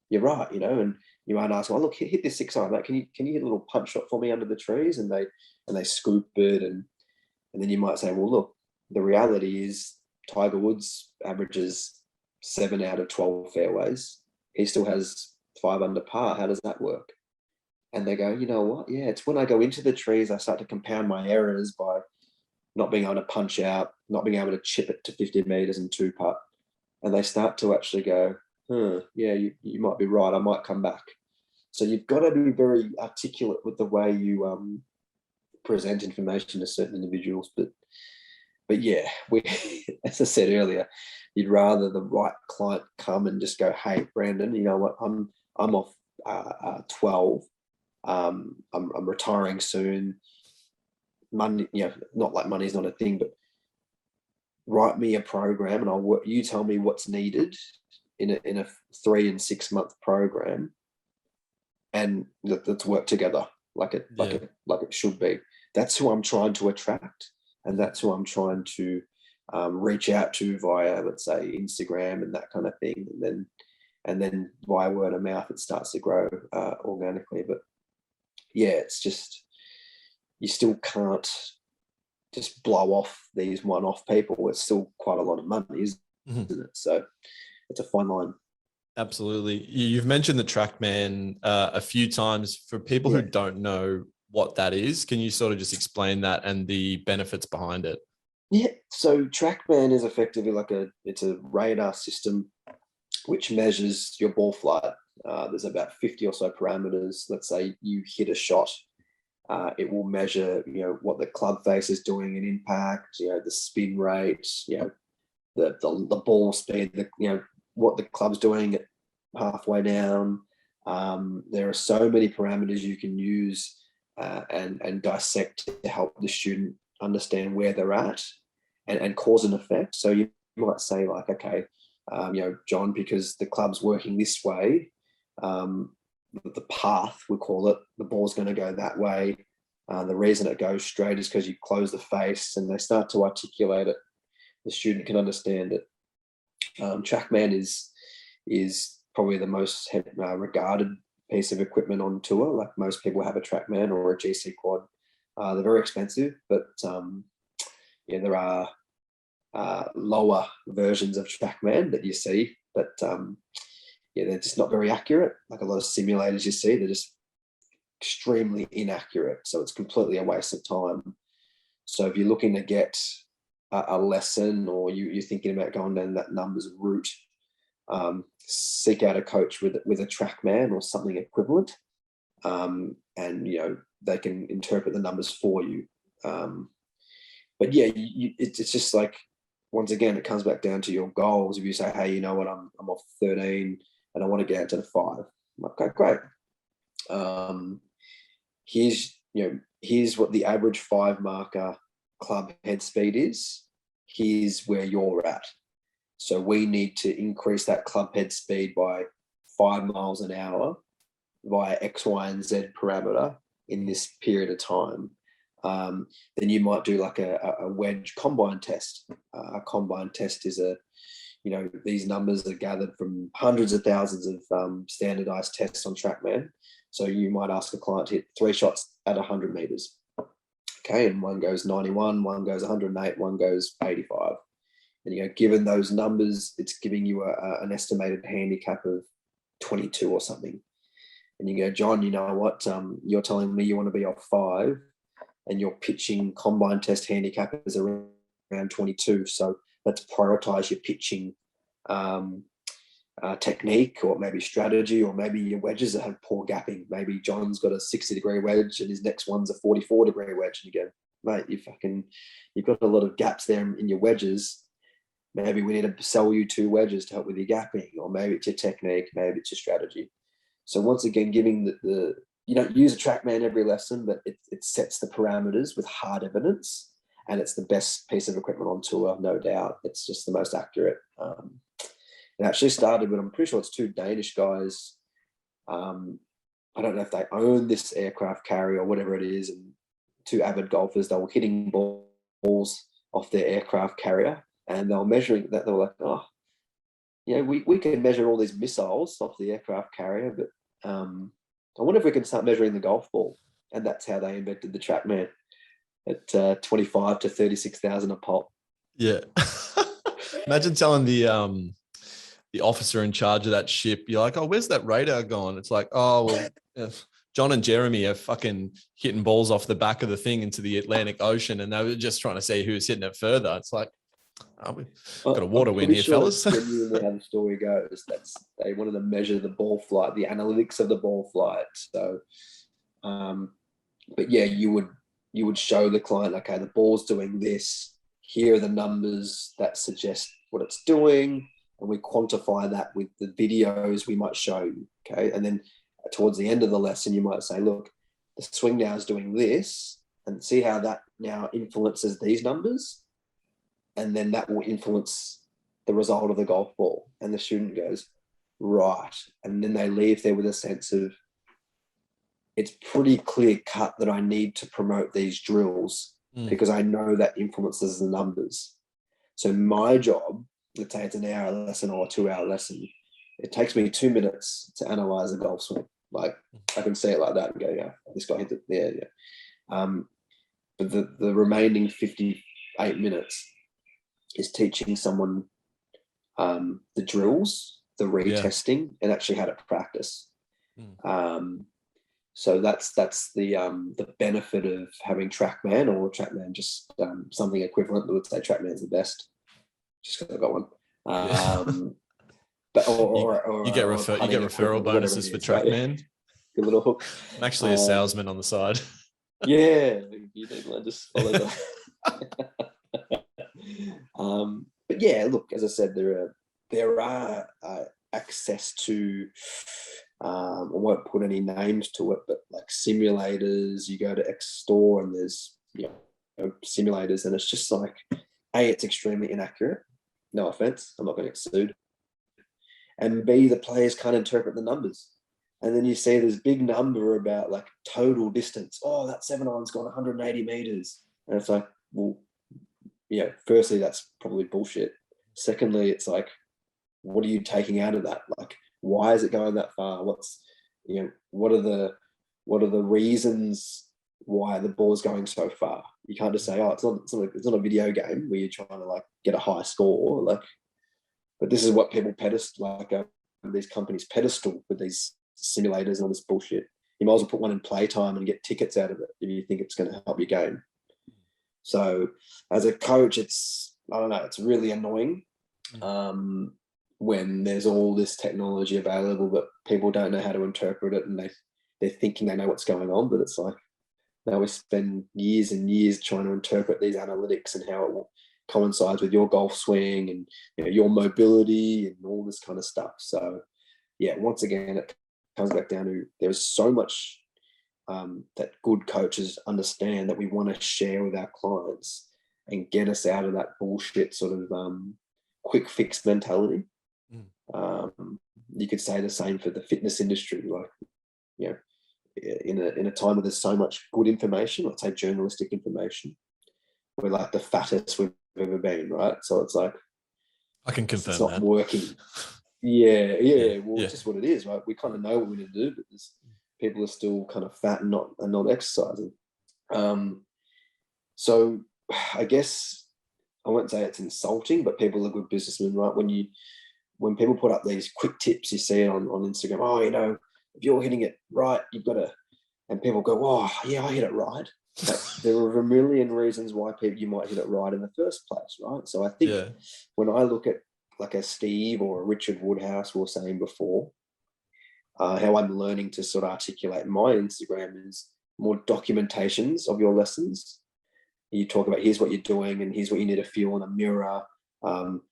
you're right, you know. And you might ask, well, look, hit this 6-iron, mate. Can you hit a little punch shot for me under the trees? And they scoop it, and then you might say, well, look, the reality is Tiger Woods averages 7 out of 12 fairways. He still has 5 under par. How does that work? And they go, you know what? Yeah, it's when I go into the trees, I start to compound my errors by not being able to punch out, not being able to chip it to 50 meters and 2-putt. And they start to actually go, yeah, you might be right. I might come back. So you've got to be very articulate with the way you present information to certain individuals. But yeah, we, as I said earlier, you'd rather the right client come and just go, hey, Brandon, you know what? I'm off 12. I'm retiring soon. Money, you know, not like money's not a thing, but write me a program and I'll work. You tell me what's needed in a 3 and 6 month program, and let's work together like it should be. That's who I'm trying to attract, and that's who I'm trying to reach out to via, let's say, Instagram and that kind of thing, and then via word of mouth it starts to grow organically. But yeah, it's just, you still can't just blow off these one-off people. It's still quite a lot of money, isn't it? So it's a fine line. Absolutely. You've mentioned the Trackman a few times. For people who don't know what that is, can you sort of just explain that and the benefits behind it? Yeah. So Trackman is effectively it's a radar system which measures your ball flight. There's about 50 or so parameters. Let's say you hit a shot. It will measure, you know, what the club face is doing in impact, you know, the spin rate, you know, the ball speed, you know, what the club's doing at halfway down. There are so many parameters you can use and dissect to help the student understand where they're at and cause and effect. So you might say, like, okay, you know, John, because the club's working this way, the path, we call it, the ball's going to go that way. The reason it goes straight is because you close the face, and they start to articulate it. The student can understand it. Trackman is probably the most regarded piece of equipment on tour. Like, most people have a Trackman or a GC quad. They're very expensive, but yeah, there are lower versions of Trackman that you see, but yeah, they're just not very accurate. Like a lot of simulators you see, they're just extremely inaccurate. So it's completely a waste of time. So if you're looking to get a lesson, or you're thinking about going down that numbers route, seek out a coach with a Trackman or something equivalent, and you know, they can interpret the numbers for you. But yeah, it's just like, once again, it comes back down to your goals. If you say, hey, you know what, I'm off 13 and I want to get out to the 5. I'm like, okay, great. Here's what the average 5 marker club head speed is. Here's where you're at. So we need to increase that club head speed by 5 miles an hour via X, Y, and Z parameter in this period of time. Then you might do like a wedge combine test. A combine test is these numbers are gathered from hundreds of thousands of standardized tests on Trackman. So you might ask a client to hit 3 shots at 100 meters. Okay, and one goes 91, one goes 108, one goes 85. And you go, given those numbers, it's giving you an estimated handicap of 22 or something. And you go, John, you know what? You're telling me you want to be off 5, and your pitching combine test handicap is around 22. So let's prioritize your pitching technique, or maybe strategy, or maybe your wedges that have poor gapping. Maybe John's got a 60-degree wedge and his next one's a 44-degree wedge. And you go, mate, you've got a lot of gaps there in your wedges. Maybe we need to sell you 2 wedges to help with your gapping, or maybe it's your technique, maybe it's your strategy. So once again, giving you don't use a Trackman every lesson, but it sets the parameters with hard evidence, and it's the best piece of equipment on tour, no doubt. It's just the most accurate. It actually started with, I'm pretty sure it's 2 Danish guys I don't know if they own this aircraft carrier or whatever it is, and two avid golfers, they were hitting balls off their aircraft carrier, and they were measuring that. They were like, oh, we can measure all these missiles off the aircraft carrier, but I wonder if we can start measuring the golf ball. And that's how they invented the Trackman at 25 to 36,000 a pop. Yeah. Imagine telling the officer in charge of that ship, you're like, oh, where's that radar gone? It's like, oh, well, John and Jeremy are fucking hitting balls off the back of the thing into the Atlantic Ocean, and they were just trying to see who's hitting it further. It's like, we got a water win here, fellas. Genuinely how the story goes, they wanted to measure the ball flight, the analytics of the ball flight. So, but yeah, you would show the client, okay, the ball's doing this. Here are the numbers that suggest what it's doing, and we quantify that with the videos we might show you. Okay, and then towards the end of the lesson, you might say, look, the swing now is doing this, and see how that now influences these numbers. And then that will influence the result of the golf ball. And the student goes, right. And then they leave there with a sense of, it's pretty clear cut that I need to promote these drills because I know that influences the numbers. So my job, let's say it's an hour lesson or a 2-hour lesson, it takes me 2 minutes to analyze a golf swing. Like, I can see it like that and go, yeah, this guy hit it there. Yeah. But the remaining 58 minutes is teaching someone the drills, the retesting, and actually how to practice. So that's the benefit of having Trackman, or Trackman just something equivalent. I would say Trackman's the best. Just because I got one. But you get referral bonuses for Trackman. Right? Good little hook. I'm actually a salesman on the side. Yeah, you need to just follow that. But yeah, look, as I said, there are access to, I won't put any names to it, but like simulators. You go to X store and there's simulators, and it's just like, A, it's extremely inaccurate. No offense, I'm not going to get sued. And B, the players can't interpret the numbers. And then you see this big number about like total distance. Oh, that 7-iron's gone 180 meters. And it's like, well, yeah, firstly, that's probably bullshit. Secondly, it's like, what are you taking out of that? Like, why is it going that far? What are the reasons why the ball is going so far? You can't just say, oh, it's not a video game where you're trying to like get a high score. Like, but this is what people pedestal, like these companies pedestal with these simulators and all this bullshit. You might as well put one in playtime and get tickets out of it if you think it's going to help your game. So as a coach, it's really annoying when there's all this technology available, but people don't know how to interpret it, and they're thinking they know what's going on, but it's like, now we spend years and years trying to interpret these analytics and how it coincides with your golf swing and your mobility and all this kind of stuff. So yeah, once again, it comes back down to, there's so much that good coaches understand that we want to share with our clients and get us out of that bullshit sort of quick fix mentality. You could say the same for the fitness industry. Like, in a time where there's so much good information, let's say journalistic information, we're like the fattest we've ever been, right? So it's like, I can confirm it's not that. working. Yeah. Well, it's just what it is, right? We kind of know what we need to do, but people are still kind of fat and not exercising. So I guess I won't say it's insulting, but people are good businessmen, right? When people put up these quick tips, you see it on Instagram, oh, if you're hitting it right, you've got to, and people go, oh, yeah, I hit it right. But there are a million reasons why you might hit it right in the first place, right? So I think when I look at like a Steve or a Richard Woodhouse, we were saying before, how I'm learning to sort of articulate my Instagram is more documentations of your lessons. You talk about, here's what you're doing and here's what you need to feel in a mirror.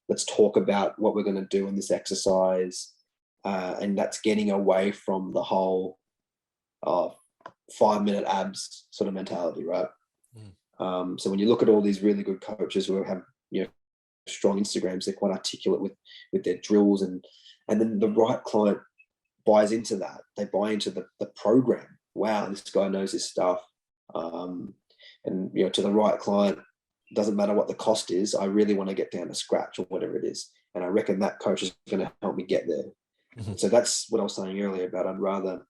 Let's talk about what we're going to do in this exercise. And that's getting away from the whole 5-minute abs sort of mentality, right? So when you look at all these really good coaches who have strong Instagrams, they're quite articulate with their drills, and then the right client buys into that. They buy into the program. Wow, this guy knows his stuff. And to the right client, doesn't matter what the cost is. I really want to get down to scratch or whatever it is. And I reckon that coach is going to help me get there. Mm-hmm. So that's what I was saying earlier about I'd rather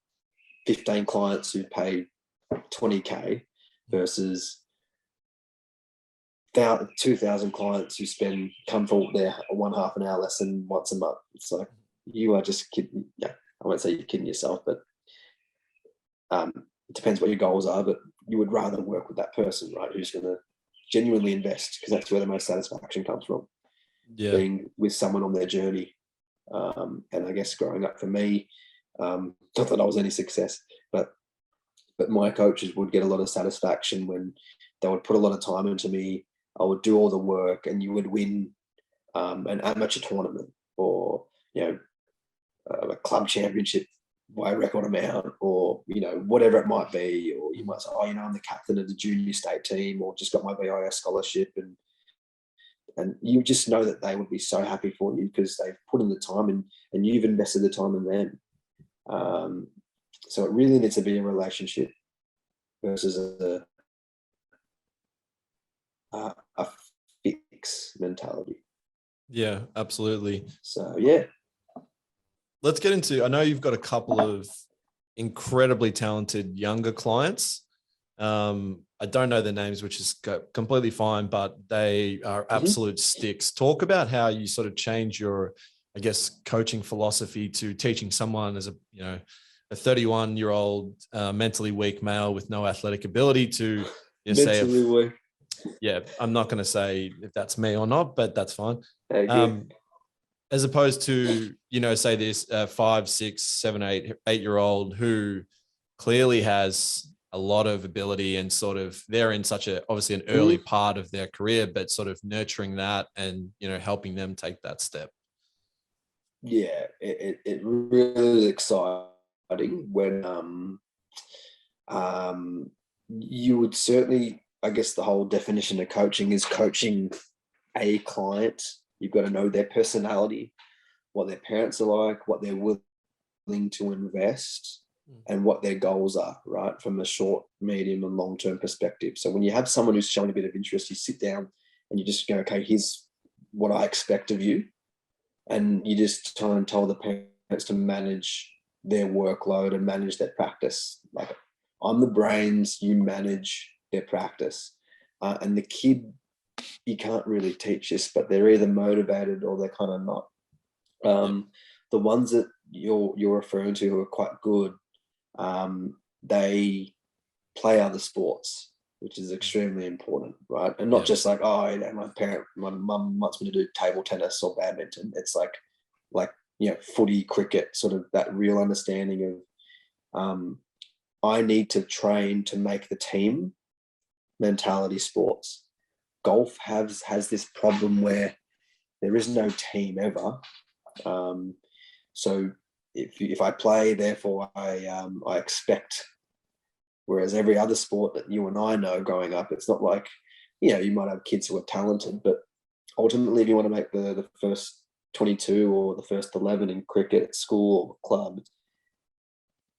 15 clients who pay 20K versus 2,000 clients who come for their 1/2 an hour lesson once a month. It's like, you are just kidding. Yeah, I won't say you're kidding yourself, but it depends what your goals are, but you would rather work with that person, right? Who's going to genuinely invest, because that's where the most satisfaction comes from. Yeah. Being with someone on their journey. And I guess growing up for me, not that I was any success, but my coaches would get a lot of satisfaction when they would put a lot of time into me. I would do all the work, and you would win an amateur tournament, or a club championship by a record amount, or whatever it might be. Or you might say, oh, I'm the captain of the junior state team, or just got my VIS scholarship, and you just know that they would be so happy for you because they've put in the time and you've invested the time in them. So it really needs to be a relationship versus a fix mentality. Yeah, absolutely. So yeah. Let's get into, I know you've got a couple of incredibly talented younger clients. I don't know their names, which is completely fine, but they are absolute sticks. Talk about how you sort of change your, I guess, coaching philosophy to teaching someone as a 31-year-old mentally weak male with no athletic ability to mentally weak. Yeah, I'm not going to say if that's me or not, but that's fine. Okay. As opposed to, say this 5, 6, 7, 8-year-old who clearly has a lot of ability and sort of they're in such obviously an early part of their career, but sort of nurturing that and, helping them take that step. Yeah, it really is exciting when you would certainly, I guess the whole definition of coaching is coaching a client. You've got to know their personality, what their parents are like, what they're willing to invest, and what their goals are, right? From a short, medium, and long-term perspective. So when you have someone who's showing a bit of interest, you sit down and you just go, okay, here's what I expect of you. And you just try and tell the parents to manage their workload and manage their practice. Like, I'm the brains, you manage their practice. And the kid, you can't really teach this, but they're either motivated or they're kind of not. The ones that you're referring to who are quite good, they play other sports, which is extremely important, right? And not just like, oh, my mum wants me to do table tennis or badminton. It's like footy, cricket, sort of that real understanding of I need to train to make the team mentality sports. Golf has this problem where there is no team ever. So if I play, therefore I expect. Whereas every other sport that you and I know growing up, it's not like, you might have kids who are talented, but ultimately if you want to make the first 22 or the first 11 in cricket at school or club,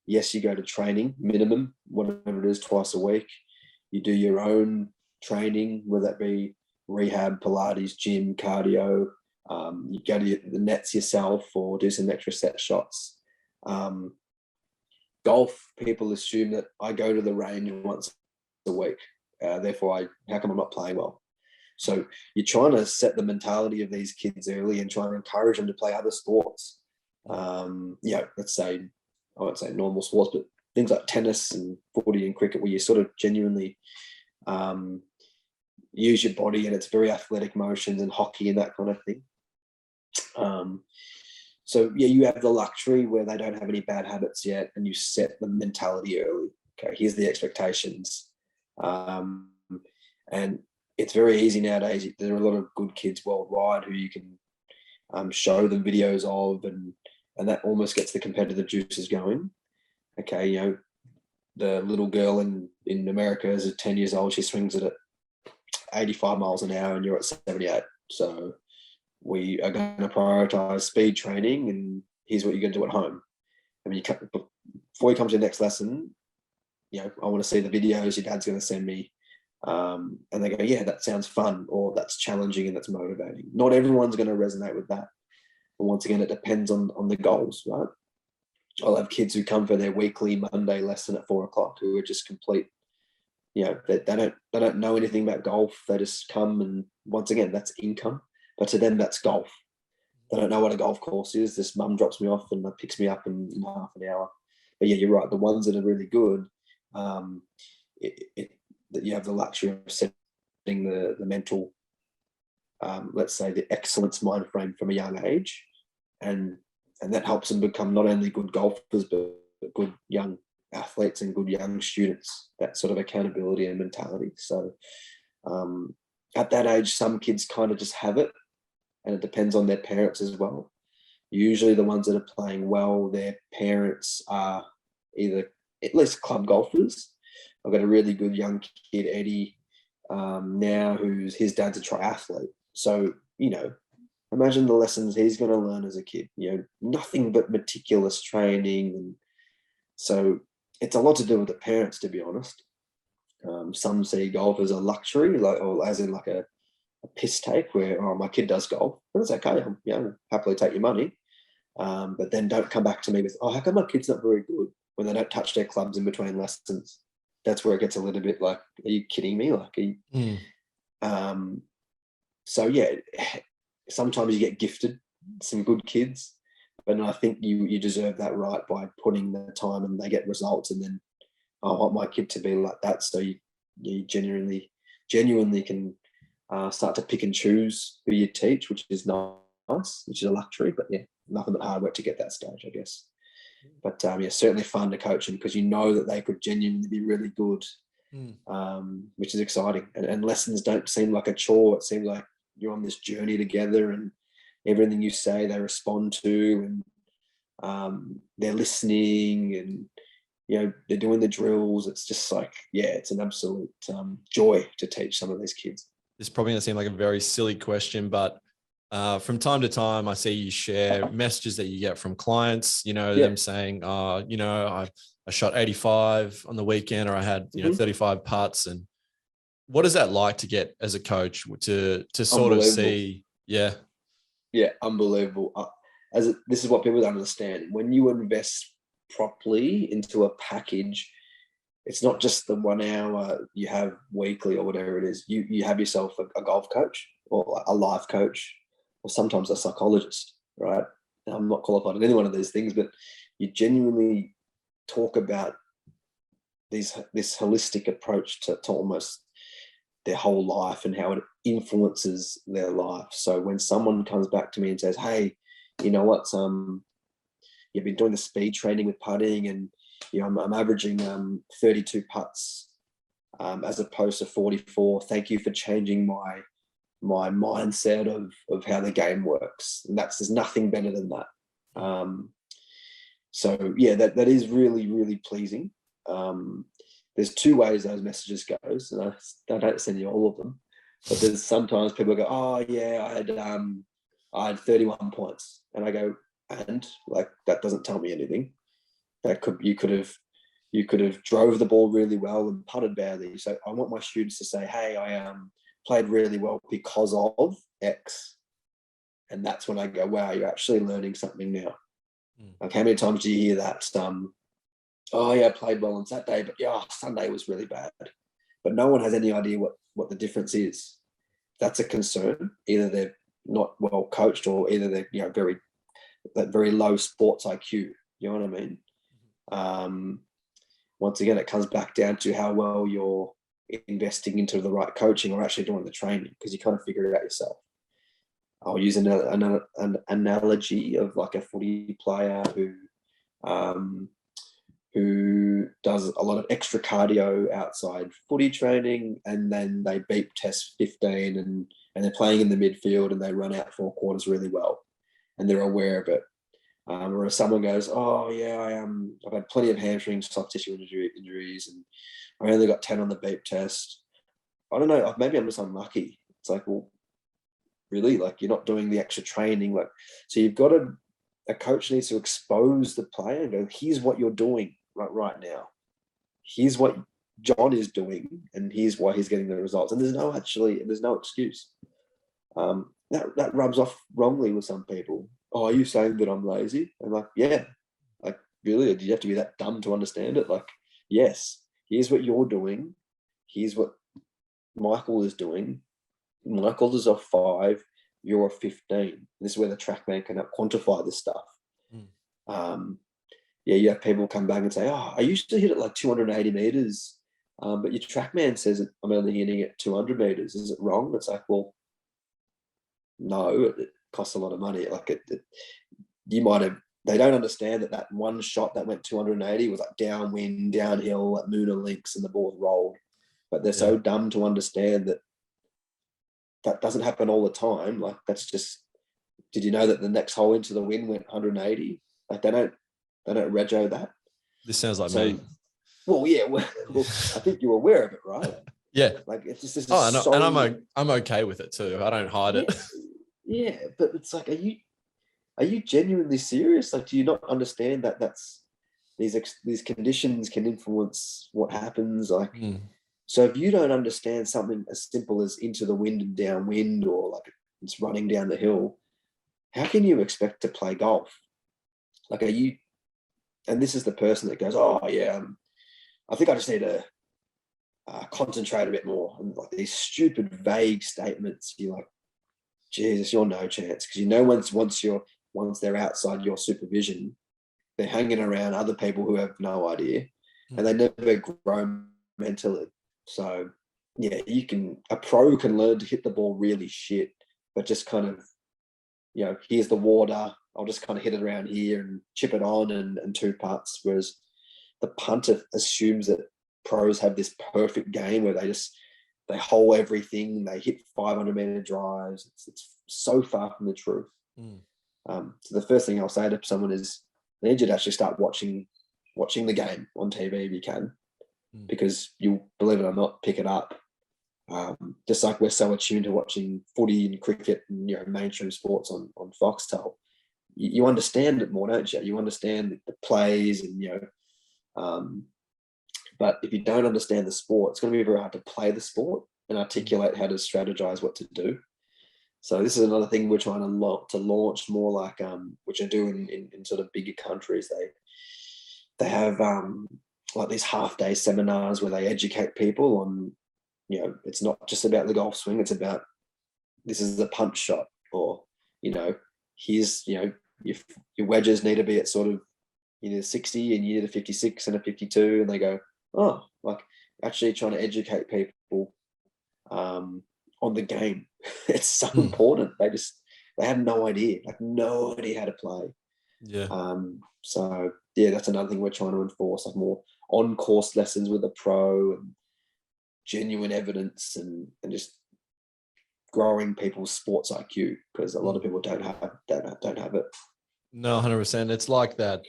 yes, you go to training, minimum, whatever it is, twice a week. You do your own training, whether that be rehab, Pilates, gym, cardio. You go to the nets yourself or do some extra set shots. Golf, people assume that I go to the range once a week. Therefore, how come I'm not playing well? So you're trying to set the mentality of these kids early and try and encourage them to play other sports. Let's say, I won't say normal sports, but things like tennis and footy and cricket, where you sort of genuinely use your body and it's very athletic motions, and hockey and that kind of thing. So you have the luxury where they don't have any bad habits yet, and you set the mentality early. Okay, here's the expectations. And it's very easy nowadays. There are a lot of good kids worldwide who you can show them videos of, and that almost gets the competitive juices going. Okay, the little girl in America is 10 years old. She swings it at 85 miles an hour and you're at 78. So we are going to prioritize speed training, and here's what you're going to do at home. I mean, before you come to the next lesson, I want to see the videos your dad's going to send me. And they go, yeah, that sounds fun, or that's challenging and that's motivating. Not everyone's going to resonate with that. And once again, it depends on the goals, right? I'll have kids who come for their weekly Monday lesson at 4:00 who are just complete, they don't know anything about golf. They just come, and once again, that's income. But to them, that's golf. They don't know what a golf course is. This mum drops me off and picks me up in half an hour. But yeah, you're right. The ones that are really good, that you have the luxury of setting the mental, let's say, the excellence mind frame from a young age, and that helps them become not only good golfers but good young athletes and good young students. That sort of accountability and mentality. So at that age, some kids kind of just have it, and it depends on their parents as well. Usually the ones that are playing well, their parents are either at least club golfers. I've got a really good young kid, Eddie, now, his dad's a triathlete. So, imagine the lessons he's going to learn as a kid, nothing but meticulous training. And so it's a lot to do with the parents, to be honest. Some see golf as a luxury, or as in like a piss take where, oh, my kid does golf. But it's okay. I'll happily take your money. But then don't come back to me with, oh, how come my kid's not very good, when they don't touch their clubs in between lessons? That's where it gets a little bit like, are you kidding me? Like, so yeah, sometimes you get gifted some good kids, but I think you deserve that right by putting the time, and they get results. And then I want my kid to be like that. So you genuinely can start to pick and choose who you teach, which is nice, which is a luxury. But yeah, nothing but hard work to get that stage, I guess. But yeah, certainly fun to coach them, because that they could genuinely be really good, which is exciting. And lessons don't seem like a chore. It seems like you're on this journey together, and everything you say they respond to, and they're listening, and they're doing the drills. It's just like, yeah, it's an absolute joy to teach some of these kids. This is probably going to seem like a very silly question, but from time to time, I see you share messages that you get from clients, them saying, I shot 85 on the weekend, or I had, 35 putts. And what is that like to get as a coach to sort of see? Yeah. Yeah. Unbelievable. This is what people don't understand. When you invest properly into a package, it's not just the 1 hour you have weekly or whatever it is. You have yourself a golf coach, or a life coach, or sometimes a psychologist, right? Now, I'm not qualified in any one of these things, but you genuinely talk about this holistic approach to almost their whole life, and how it influences their life. So when someone comes back to me and says, hey, you know what, you've been doing the speed training with putting, and I'm averaging 32 putts as opposed to 44. Thank you for changing my mindset of how the game works. And there's nothing better than that. So yeah, that is really, really pleasing. There's two ways those messages goes, and I don't send you all of them, but there's sometimes people go, oh yeah, I had 31 points, and I go, and like, that doesn't tell me anything. You could have drove the ball really well and putted badly. So I want my students to say, hey, I played really well because of X. And that's when I go, wow, you're actually learning something now. Like, how many times do you hear that? Oh yeah, I played well on Saturday, but yeah, Sunday was really bad. But no one has any idea what the difference is. That's a concern. Either they're not well coached, or either they're very low sports IQ. You know what I mean? Once again, it comes back down to how well you're investing into the right coaching, or actually doing the training, because you kind of figure it out yourself. I'll use an analogy of like a footy player who does a lot of extra cardio outside footy training, and then they beep test 15, and they're playing in the midfield, and they run out 4 quarters really well, and they're aware of it. Or if someone goes, oh yeah, I've had plenty of hamstring soft tissue injuries, and I only got 10 on the beep test. I don't know, maybe I'm just unlucky. It's like, well, really? Like, you're not doing the extra training. Like, so you've got to a coach needs to expose the player and go, here's what you're doing right now. Here's what John is doing, and here's why he's getting the results. And there's no excuse. That rubs off wrongly with some people. Oh, are you saying that I'm lazy? I'm like, yeah. Like, really? Do you have to be that dumb to understand it? Like, yes, here's what you're doing. Here's what Michael is doing. Michael is a 5, you're a 15. This is where the Trackman can quantify this stuff. You have people come back and say, oh, I used to hit it like 280 meters, but your Trackman says I'm only hitting it 200 meters. Is it wrong? It's like, well, no, it costs a lot of money. Like you might have, they don't understand that one shot that went 280 was like downwind, downhill, at Moona links, and the ball rolled. But they're so dumb to understand that doesn't happen all the time. Like, that's just, did you know that the next hole into the wind went 180? Like, they don't rego that. This sounds like me. Well, yeah. Well, I think you're aware of it, right? Yeah. Like, it's just and I'm okay with it too. I don't hide it. Yeah, but it's like, are you genuinely serious? Like, do you not understand that these conditions can influence what happens? Like, so if you don't understand something as simple as into the wind and downwind, or like it's running down the hill, how can you expect to play golf? Like, and this is the person that goes, oh yeah, I think I just need to concentrate a bit more. And like these stupid, vague statements, you're like, Jesus, you're no chance. Because once they're outside your supervision, they're hanging around other people who have no idea, and they never grow mentally. So yeah, a pro can learn to hit the ball really shit, but just kind of, here's the water, I'll just kind of hit it around here and chip it on and 2 putts. Whereas the punter assumes that pros have this perfect game where they hole everything, they hit 500-meter drives. It's so far from the truth. So the first thing I'll say to someone is, I need you to actually start watching the game on TV if you can, because you'll, believe it or not, pick it up. Just like we're so attuned to watching footy and cricket and mainstream sports on Foxtel, you understand it more, don't you? You understand the plays and but if you don't understand the sport, it's going to be very hard to play the sport and articulate how to strategize what to do. So this is another thing we're trying to launch more, like which I do in sort of bigger countries. They have like these half-day seminars where they educate people on, it's not just about the golf swing. It's about, this is the punch shot, or here's your wedges need to be at sort of 60, and you need a 56 and a 52, and they go, oh, like actually trying to educate people on the game. It's so important. They have no idea how to play. Yeah. So yeah, that's another thing we're trying to enforce, like more on-course lessons with a pro and genuine evidence and just growing people's sports IQ, because a lot of people don't have it. No, 100%. It's like that.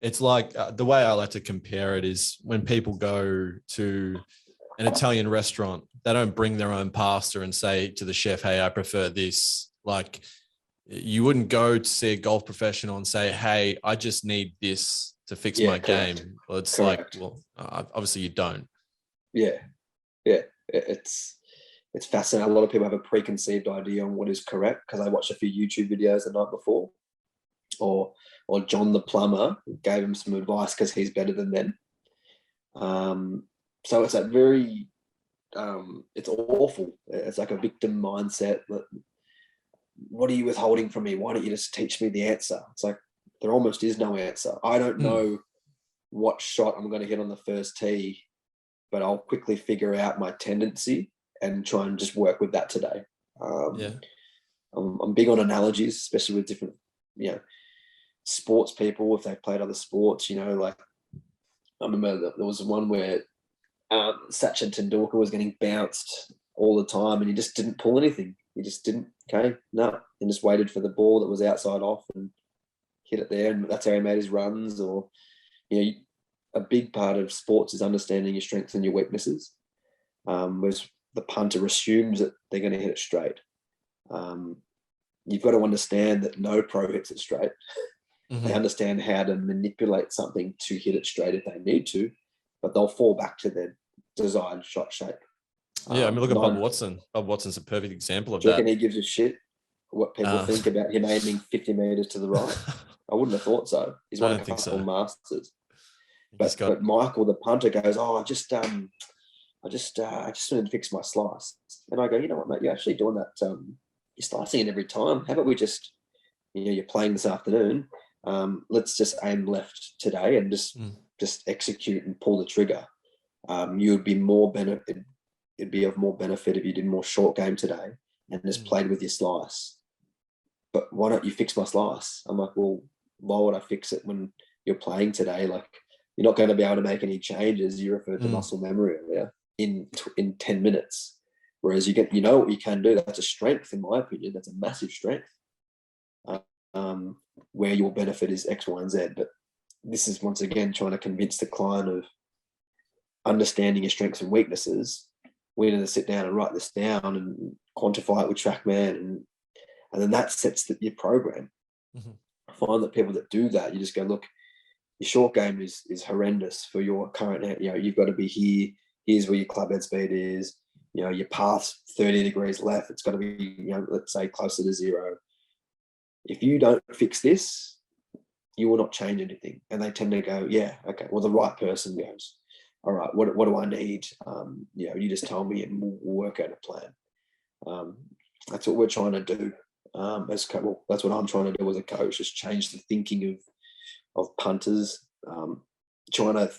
It's like the way I like to compare it is when people go to an Italian restaurant, they don't bring their own pasta and say to the chef, hey, I prefer this. Like, you wouldn't go to see a golf professional and say, hey, I just need this to fix my game. Well, it's correct. Like, well, obviously you don't. Yeah. It's fascinating. A lot of people have a preconceived idea on what is correct because I watched a few YouTube videos the night before, or John the plumber gave him some advice because he's better than them. So it's that very, it's awful. It's like a victim mindset. What are you withholding from me? Why don't you just teach me the answer? It's like, there almost is no answer. I don't know what shot I'm going to hit on the first tee, but I'll quickly figure out my tendency and try and just work with that today. I'm big on analogies, especially with different, sports people, if they've played other sports, like I remember there was one where Sachin Tendulkar was getting bounced all the time and he just didn't pull anything. He just didn't, and just waited for the ball that was outside off and hit it there, and that's how he made his runs. Or, a big part of sports is understanding your strengths and your weaknesses, whereas the punter assumes that they're going to hit it straight. you've got to understand that no pro hits it straight. Mhm. They understand how to manipulate something to hit it straight if they need to, but they'll fall back to their desired shot shape. Yeah, I mean, look at Bob Do Watson. Bob Watson's a perfect example of you reckon that. he gives a shit what people think about him aiming 50 meters to the right? I wouldn't have thought so. He's I won a don't think couple so. Masters. He's got, But Michael, the punter, goes, "Oh, I just wanted to fix my slice." And I go, "You know what, mate? You're actually doing that. You're slicing it every time. How about we just, you're playing this afternoon. Let's just aim left today and just execute and pull the trigger. You would be more benefit. It'd be of more benefit if you did more short game today and just played with your slice. But why don't you fix my slice?" I'm like, "Well, why would I fix it when you're playing today? Like, you're not going to be able to make any changes." You referred to muscle memory earlier in 10 minutes. Whereas what you can do. That's a strength, in my opinion. That's a massive strength. Where your benefit is X, Y, and Z. But this is once again trying to convince the client of understanding your strengths and weaknesses. We need to sit down and write this down and quantify it with Trackman, and then that sets your program. I find that people that do that, you just go, "Look, your short game is horrendous for your current. You've got to be here. Here's where your club head speed is. Your path's 30 degrees left. It's got to be, let's say, closer to zero. If you don't fix this, you will not change anything." And they tend to go, "Yeah, okay." Well, the right person goes, "All right, what do I need? You just tell me, and we'll work out a plan." That's what we're trying to do. That's what I'm trying to do as a coach. Just change the thinking of punters. Trying to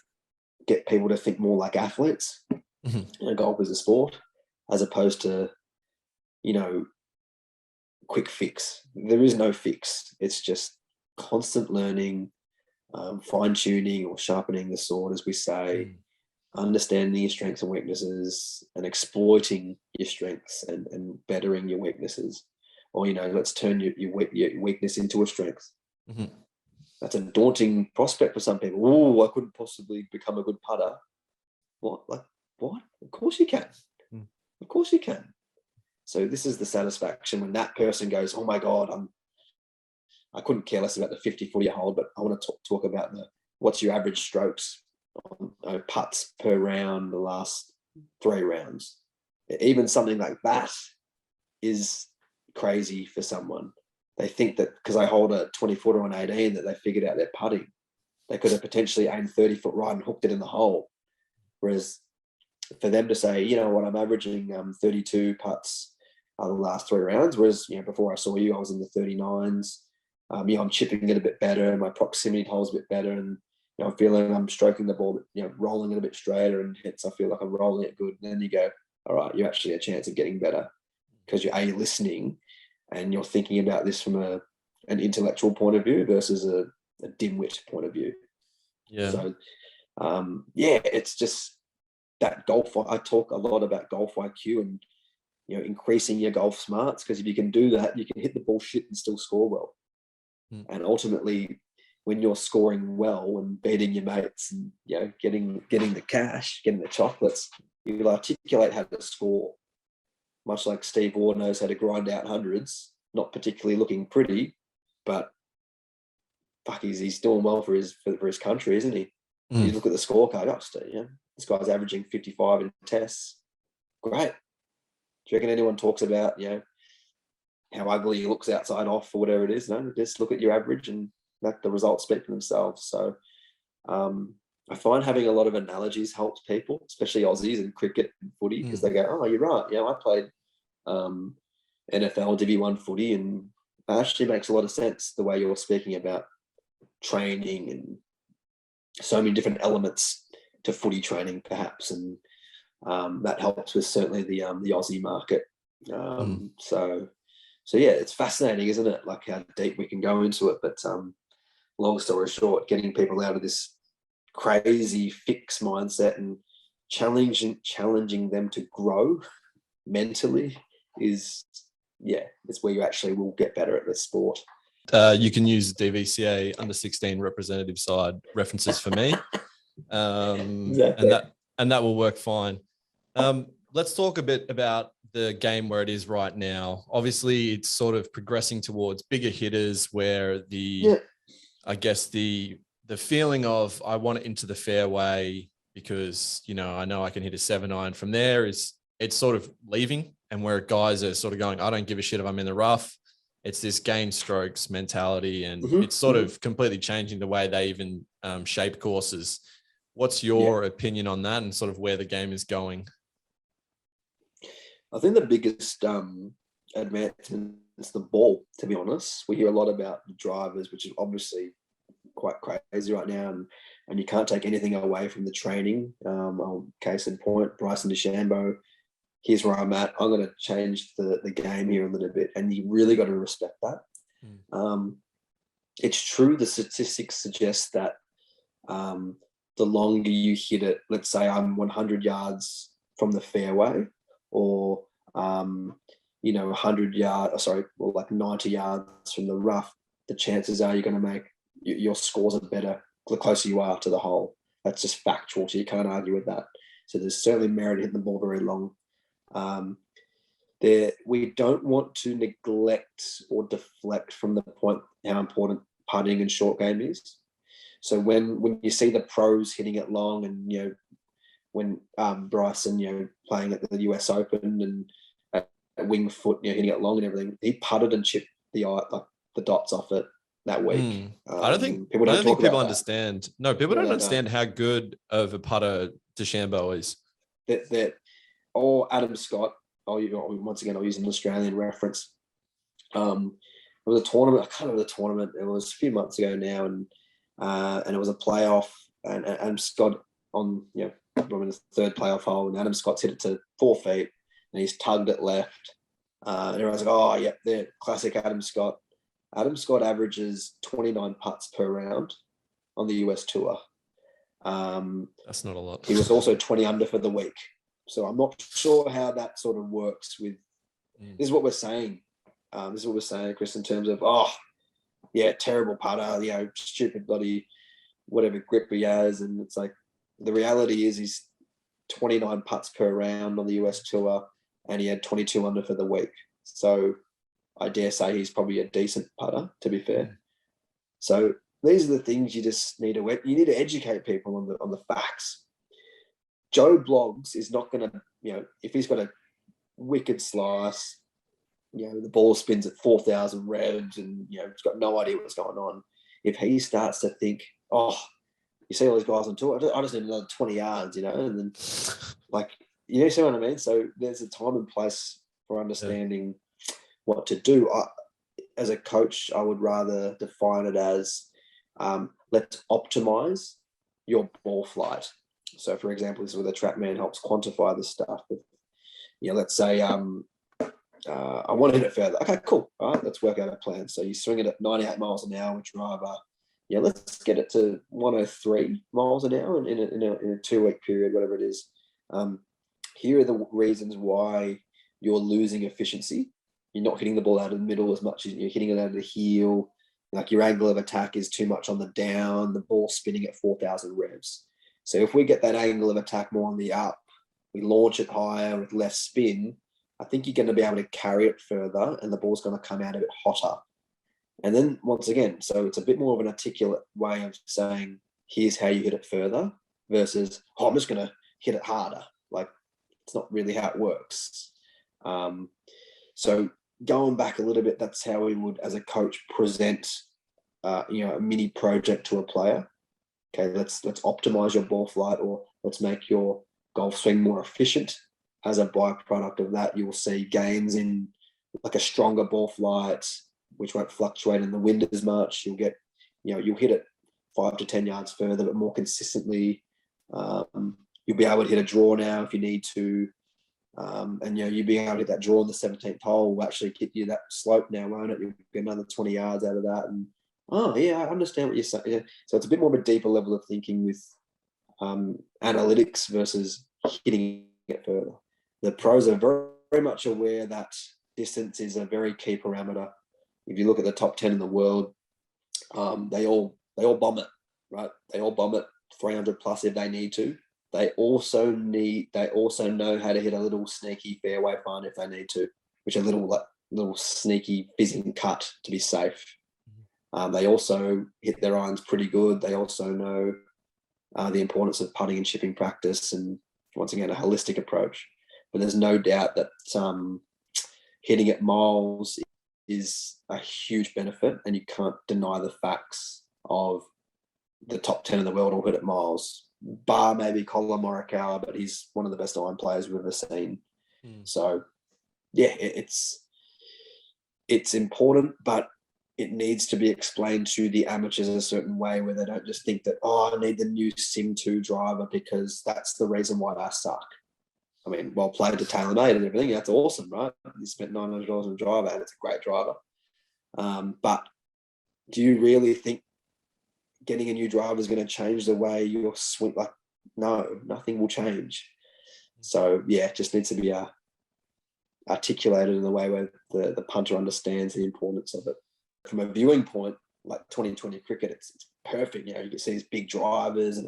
get people to think more like athletes. Golf is a sport, as opposed to, quick fix. There is no fix. It's just constant learning, fine tuning or sharpening the sword, as we say, understanding your strengths and weaknesses, and exploiting your strengths and bettering your weaknesses. Or, let's turn your weakness into a strength. That's a daunting prospect for some people. "Oh, I couldn't possibly become a good putter." What? Like, what? Of course you can. Of course you can. So this is the satisfaction when that person goes, "Oh my God, I couldn't care less about the 50-40 hold, but I want to talk about what's your average strokes on putts per round the last 3 rounds." Even something like that is crazy for someone. They think that because I hold a 20-footer on 18 that they figured out their putting. They could have potentially aimed 30-foot right and hooked it in the hole. Whereas for them to say, "You know what, I'm averaging 32 putts the last 3 rounds, whereas before I saw you, I was in the 39s. I'm chipping it a bit better, my proximity hole's a bit better, and I'm feeling I'm stroking the ball, rolling it a bit straighter, and hits I feel like I'm rolling it good." And then you go, "All right, you're actually a chance of getting better because you're listening and you're thinking about this from an intellectual point of view versus a dimwit point of view." Yeah. So, it's just that golf. I talk a lot about golf IQ and increasing your golf smarts, because if you can do that, you can hit the ball shit and still score well. And ultimately, when you're scoring well and beating your mates and getting the cash, getting the chocolates, you'll articulate how to score, much like Steve Ward knows how to grind out hundreds, not particularly looking pretty, but fuck, he's doing well for his country, isn't he? You look at the scorecard, this guy's averaging 55 in tests. Great. Do you reckon anyone talks about, how ugly he looks outside off or whatever it is? No, just look at your average and let the results speak for themselves. So I find having a lot of analogies helps people, especially Aussies in cricket and footy, because they go, "Oh, you're right. I played NFL Div 1 footy," and that actually makes a lot of sense, the way you're speaking about training and so many different elements to footy training, perhaps, and that helps with certainly the Aussie market. So yeah, it's fascinating, isn't it? Like how deep we can go into it. But long story short, getting people out of this crazy fix mindset and challenging them to grow mentally is, it's where you actually will get better at this sport. You can use DVCA under 16 representative side references for me. Exactly. And that will work fine. Let's talk a bit about the game where it is right now? Obviously, it's sort of progressing towards bigger hitters where I guess the feeling of I want it into the fairway because, I know I can hit a 7-iron from there it's sort of leaving, and where guys are sort of going, I don't give a shit if I'm in the rough. It's this gain strokes mentality, and it's sort of completely changing the way they even shape courses. What's your opinion on that and sort of where the game is going? I think the biggest advancement is the ball, to be honest. We hear a lot about the drivers, which is obviously quite crazy right now, and you can't take anything away from the training. Case in point, Bryson DeChambeau, here's where I'm at. I'm going to change the game here a little bit, and you really got to respect that. It's true, the statistics suggest that the longer you hit it, let's say I'm 100 yards from the fairway, or 100 yards, or like 90 yards from the rough, the chances are you're going to make your scores are better the closer you are to the hole. That's just factual, so you can't argue with that. So there's certainly merit in hitting the ball very long. We don't want to neglect or deflect from the point how important putting and short game is. So when you see the pros hitting it long, and when Bryson playing at the US Open and at Winged Foot hitting it long and everything, he putted and chipped the dots off it that week. I don't think people understand. No, people don't understand how good of a putter DeChambeau is. Or Adam Scott. Once again, I'll use an Australian reference. It was a tournament. I can't remember the tournament. It was a few months ago now, and it was a playoff. And Adam Scott on the third playoff hole, and Adam Scott's hit it to 4 feet, and he's tugged it left. And everyone's like, "Oh, yeah, they're classic Adam Scott." Adam Scott averages 29 putts per round on the US tour. That's not a lot. He was also 20 under for the week. So I'm not sure how that sort of works with. This is what we're saying. Chris, in terms of, terrible putter, stupid bloody whatever grip he has. And it's like, the reality is he's 29 putts per round on the US tour, and he had 22 under for the week. So I dare say he's probably a decent putter, to be fair. So these are the things you just need to educate people on the facts. Joe Bloggs is not going to, if he's got a wicked slice, the ball spins at 4,000 revs and, he's got no idea what's going on. If he starts to think, you see all these guys on tour, I just need another 20 yards, and then you see what I mean? So there's a time and place for understanding what to do. As a coach, I would rather define it as let's optimize your ball flight. So, for example, this is where the Trackman helps quantify this stuff. Let's say I want to hit it further. Okay, cool. All right, let's work out a plan. So you swing it at 98 miles an hour with driver. Let's get it to 103 miles an hour in a 2-week period, whatever it is. Here are the reasons why you're losing efficiency. You're not hitting the ball out of the middle as much as you're hitting it out of the heel. Like your angle of attack is too much on the down. The ball spinning at 4,000 revs. So if we get that angle of attack more on the up, we launch it higher with less spin, I think you're going to be able to carry it further, and the ball's going to come out a bit hotter. And then once again, so it's a bit more of an articulate way of saying, here's how you hit it further versus, I'm just going to hit it harder. Like, it's not really how it works. So going back a little bit, that's how we would, as a coach, present, a mini project to a player. Okay, let's optimize your ball flight, or let's make your golf swing more efficient. As a byproduct of that, you will see gains in like a stronger ball flight, which won't fluctuate in the wind as much. You'll get, you'll hit it 5 to 10 yards further, but more consistently. You'll be able to hit a draw now if you need to. And you being able to hit that draw on the 17th hole will actually get you that slope now, won't it? You'll get another 20 yards out of that. And I understand what you're saying. Yeah. So it's a bit more of a deeper level of thinking with analytics versus hitting it further. The pros are very, very much aware that distance is a very key parameter. If you look at the top 10 in the world, they all bomb it, right? They all bomb it 300 plus if they need to. they also know how to hit a little sneaky fairway putt if they need to, which are little sneaky fizzing cut to be safe. They also hit their irons pretty good. They also know the importance of putting and chipping practice, and once again, a holistic approach. But there's no doubt that hitting at miles is a huge benefit, and you can't deny the facts of the top 10 in the world all hit at miles, bar maybe Colin Morikawa, but he's one of the best iron players we've ever seen. So, yeah, it's important, but it needs to be explained to the amateurs in a certain way where they don't just think that, I need the new Sim 2 driver because that's the reason why I suck. I mean, well played to TaylorMade and everything. That's awesome, right? You spent $900 on a driver and it's a great driver. But do you really think getting a new driver is going to change the way you're swing? Like, no, nothing will change. So, yeah, it just needs to be articulated in a way where the punter understands the importance of it. From a viewing point, like 2020 cricket, it's perfect. You know, you can see these big drivers, and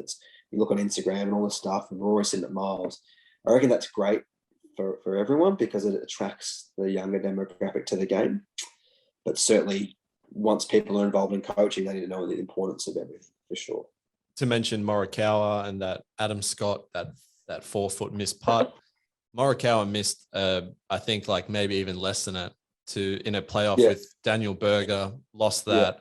you look on Instagram and all this stuff, and Rory's sitting at miles. I reckon that's great for everyone because it attracts the younger demographic to the game. But certainly, once people are involved in coaching, they need to know the importance of everything, for sure. To mention Morikawa and that Adam Scott, that 4-foot missed putt, Morikawa missed, I think, like maybe even less than that in a playoff with Daniel Berger, lost that,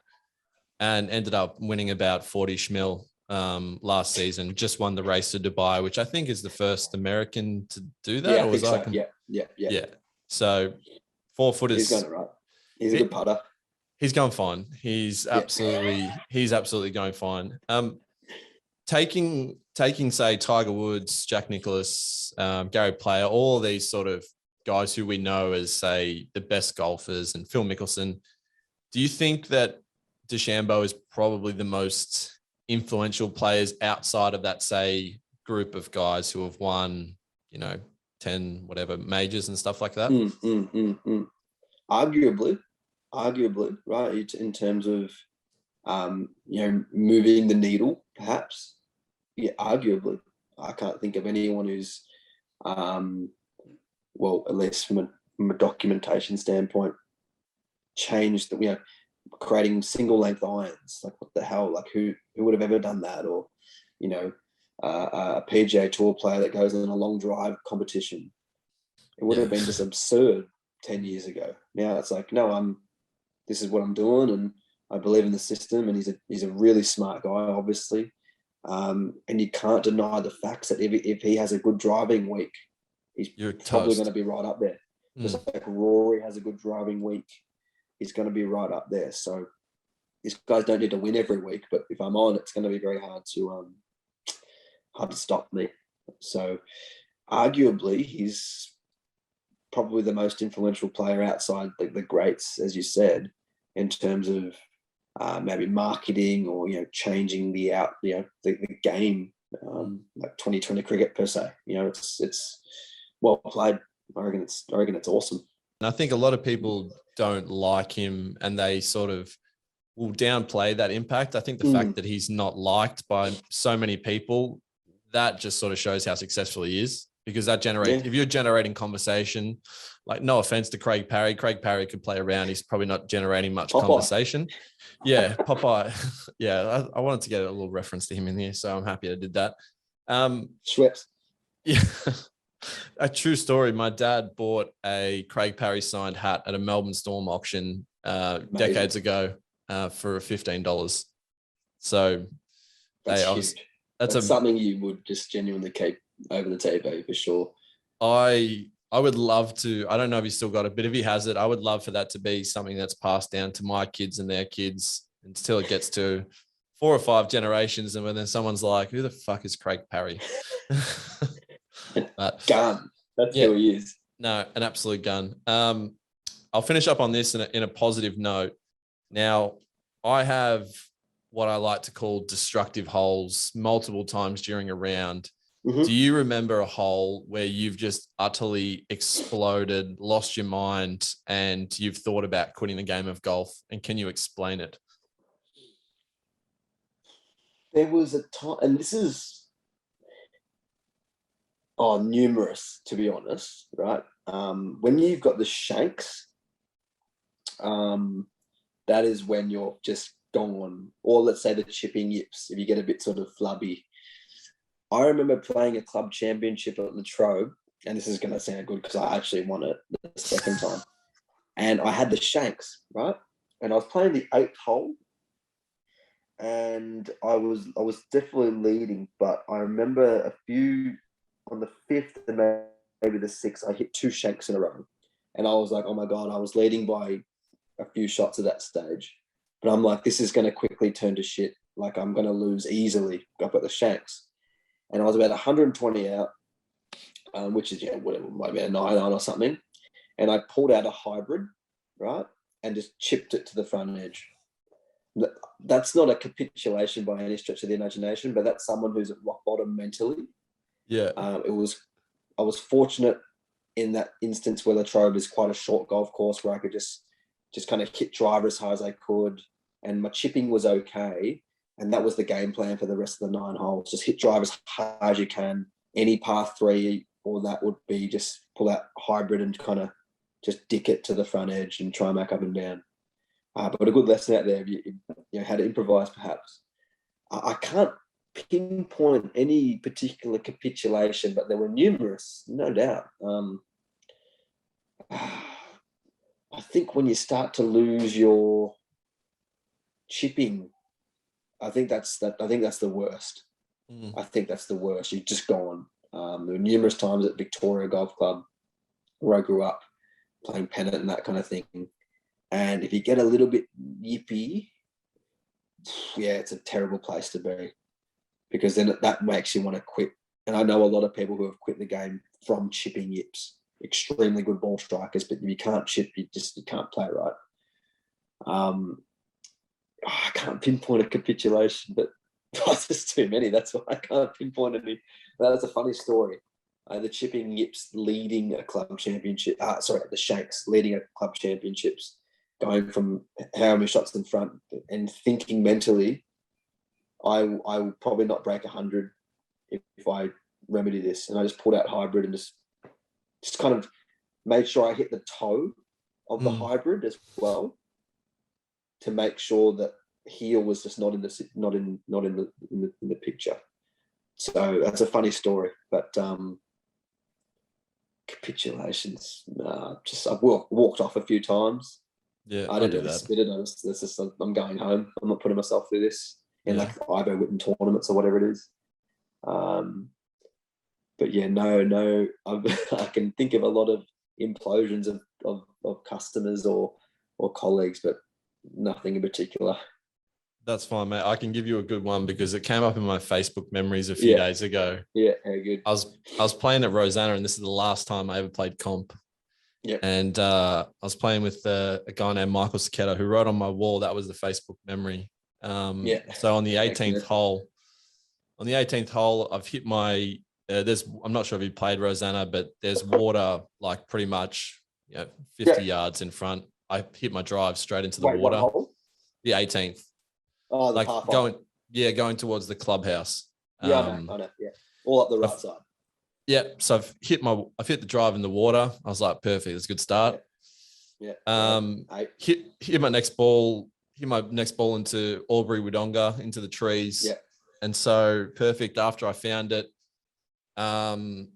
and ended up winning about 40 schmil last season. Just won the race to Dubai, which I think is the first American to do that. Yeah, I think so. Yeah. So 4-footers. He's going right. He's a good putter. He's going fine. He's absolutely going fine. Taking say Tiger Woods, Jack Nicklaus, Gary Player, all these sort of guys who we know as, say, the best golfers, and Phil Mickelson, do you think that DeChambeau is probably the most influential players outside of that, say, group of guys who have won, 10 whatever majors and stuff like that? Arguably, right, in terms of moving the needle, perhaps. Yeah, arguably. I can't think of anyone who's at least from a documentation standpoint, changed that, creating single length irons. Like, what the hell? Like, who would have ever done that? Or, a PGA Tour player that goes in a long drive competition. It would have been just absurd 10 years ago. Now it's like, no, this is what I'm doing, and I believe in the system, and he's a really smart guy, obviously. And you can't deny the facts that if he has a good driving week, he's probably going to be right up there. Just like Rory has a good driving week, he's going to be right up there. So these guys don't need to win every week, but if I'm on, it's going to be very hard to stop me. So arguably, he's probably the most influential player outside the greats, as you said, in terms of maybe marketing or changing the game, like 2020 cricket per se. It's well played. I reckon it's awesome. And I think a lot of people don't like him, and they sort of will downplay that impact. I think the fact that he's not liked by so many people, that just sort of shows how successful he is, because that generates, if you're generating conversation, like, no offense to Craig Parry could play around. He's probably not generating much conversation. Yeah. Popeye. Yeah. I wanted to get a little reference to him in here, so I'm happy I did that. Schweppes. Yeah. A true story. My dad bought a Craig Parry signed hat at a Melbourne Storm auction decades ago for $15. So that's something you would just genuinely keep over the TV for sure. I would love to. I don't know if he's still got it, but if he has it, I would love for that to be something that's passed down to my kids and their kids until it gets to 4 or 5 generations, and when then someone's like, "Who the fuck is Craig Parry?" Gun. That's who he is. No, an absolute gun. I'll finish up on this in a positive note. Now, I have what I like to call destructive holes multiple times during a round. Do you remember a hole where you've just utterly exploded, lost your mind, and you've thought about quitting the game of golf? And can you explain it? There was a time, and this is Oh, numerous, to be honest, right? When you've got the shanks, that is when you're just gone. Or let's say the chipping yips, if you get a bit sort of flubby. I remember playing a club championship at Latrobe, and this is going to sound good because I actually won it the second time. And I had the shanks, right? And I was playing the 8th hole, and I was definitely leading, but I remember a few on the 5th and maybe the 6th, I hit 2 shanks in a row. And I was like, oh my God, I was leading by a few shots at that stage. But I'm like, this is going to quickly turn to shit. Like, I'm going to lose easily. I've got the shanks. And I was about 120 out, which is, whatever, maybe a 9 on or something. And I pulled out a hybrid, right? And just chipped it to the front edge. That's not a capitulation by any stretch of the imagination, but that's someone who's at rock bottom mentally. Yeah. I was fortunate in that instance where Latrobe is quite a short golf course where I could just kind of hit driver as high as I could, and my chipping was okay. And that was the game plan for the rest of the 9 holes. Just hit drive as high as you can. Any par 3 or that would be just pull out hybrid and kind of just dick it to the front edge and try and make up and down. But a good lesson out there, if you know how to improvise perhaps. I can't pinpoint any particular capitulation, but there were numerous, no doubt. I think when you start to lose your chipping, I think that's the worst. I think that's the worst. You've just gone. There were numerous times at Victoria Golf Club where I grew up playing pennant and that kind of thing. And if you get a little bit yippy, yeah, it's a terrible place to be, because then that makes you want to quit. And I know a lot of people who have quit the game from chipping yips, extremely good ball strikers, but if you can't chip, you can't play right. I can't pinpoint a capitulation, but there's just too many. That's why I can't pinpoint any. That's a funny story. The chipping yips leading a club championship. The shanks leading a club championships, going from how many shots in front and thinking mentally, I will probably not break 100 if I remedy this. And I just pulled out hybrid and just kind of made sure I hit the toe of the hybrid as well, to make sure that heel was just not in the picture. So that's a funny story, but capitulations. I've walked off a few times. Yeah, I didn't spit it. I'm going home. I'm not putting myself through this in like Ivo Witten tournaments or whatever it is. But yeah, no. I can think of a lot of implosions of customers or colleagues, but nothing in particular. That's fine, mate. I can give you a good one because it came up in my Facebook memories a few days ago. Yeah, very good. I was playing at Rosanna, and this is the last time I ever played comp. Yeah. And I was playing with a guy named Michael Saketa, who wrote on my wall. That was the Facebook memory. So on the 18th hole, I've hit my. I'm not sure if you played Rosanna, but there's water like pretty much 50 yards in front. I hit my drive straight into the water. What hole? The 18th. Oh, the like par going towards the clubhouse. Yeah, I know. Yeah, all up the right side. Yeah, so I've hit the drive in the water. I was like, perfect. It's a good start. Yeah. Hit my next ball into Albury Wodonga, into the trees. Yeah. And so perfect. After I found it, I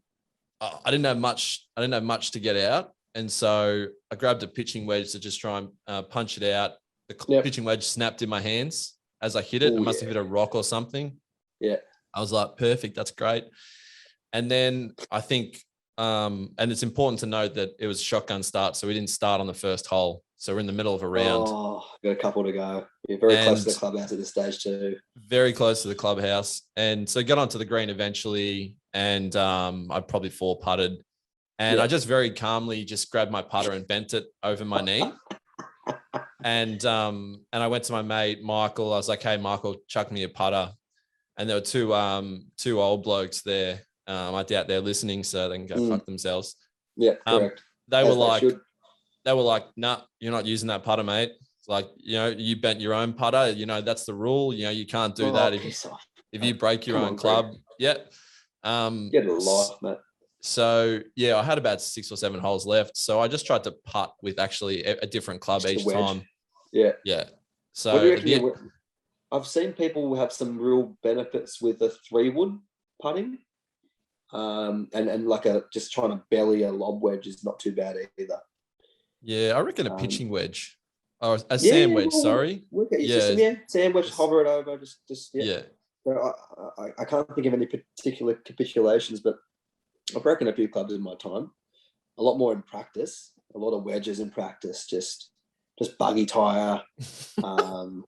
didn't have much to get out, and so I grabbed a pitching wedge to just try and punch it out. The pitching wedge snapped in my hands as I hit it. It must have hit a rock or something. Yeah. I was like, perfect. That's great. And then I think, and it's important to note that it was a shotgun start, so we didn't start on the first hole. So we're in the middle of a round. Oh, got a couple to go. You're very close to the clubhouse at this stage too. Very close to the clubhouse. And so got onto the green eventually, and I probably 4-putted. And I just very calmly just grabbed my putter and bent it over my knee. And I went to my mate, Michael. I was like, hey, Michael, chuck me a putter. And there were two old blokes there. I doubt they're listening, so they can go fuck themselves. Yeah, correct. They were like, nah, you're not using that putter, mate. It's like, you bent your own putter. That's the rule. You can't do that if you break your own club. Yeah. Get a life, mate. So yeah, I had about 6 or 7 holes left. So I just tried to putt with actually a different club Just a each wedge. time. Yeah. Yeah. What do So you at the end, reckon? I've seen people have some real benefits with a 3-wood putting, and like just trying to belly a lob wedge is not too bad either. yeah, I reckon a pitching wedge or a Yeah, sand wedge. well, Sorry. work out your Yeah. system. Yeah, sandwich, Just- hover it over. Just yeah. Yeah. So I can't think of any particular capitulations, but I've broken a few clubs in my time. A lot more in practice. A lot of wedges in practice. Just buggy tire.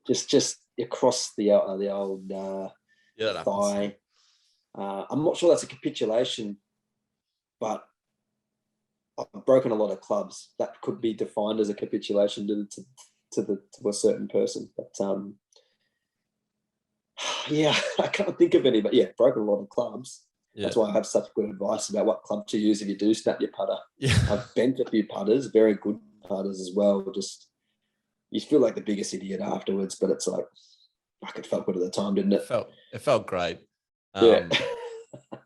Just across the old Yeah, that happens. thigh. I'm not sure that's a capitulation, but I've broken a lot of clubs. That could be defined as a capitulation to a certain person. But yeah, I can't think of any. But yeah, broken a lot of clubs. Yeah. That's why I have such good advice about what club to use if you do snap your putter. Yeah. I've bent a few putters, very good putters as well. Just you feel like the biggest idiot afterwards, but it's like, fuck, it felt good at the time, didn't it? It felt great. Yeah.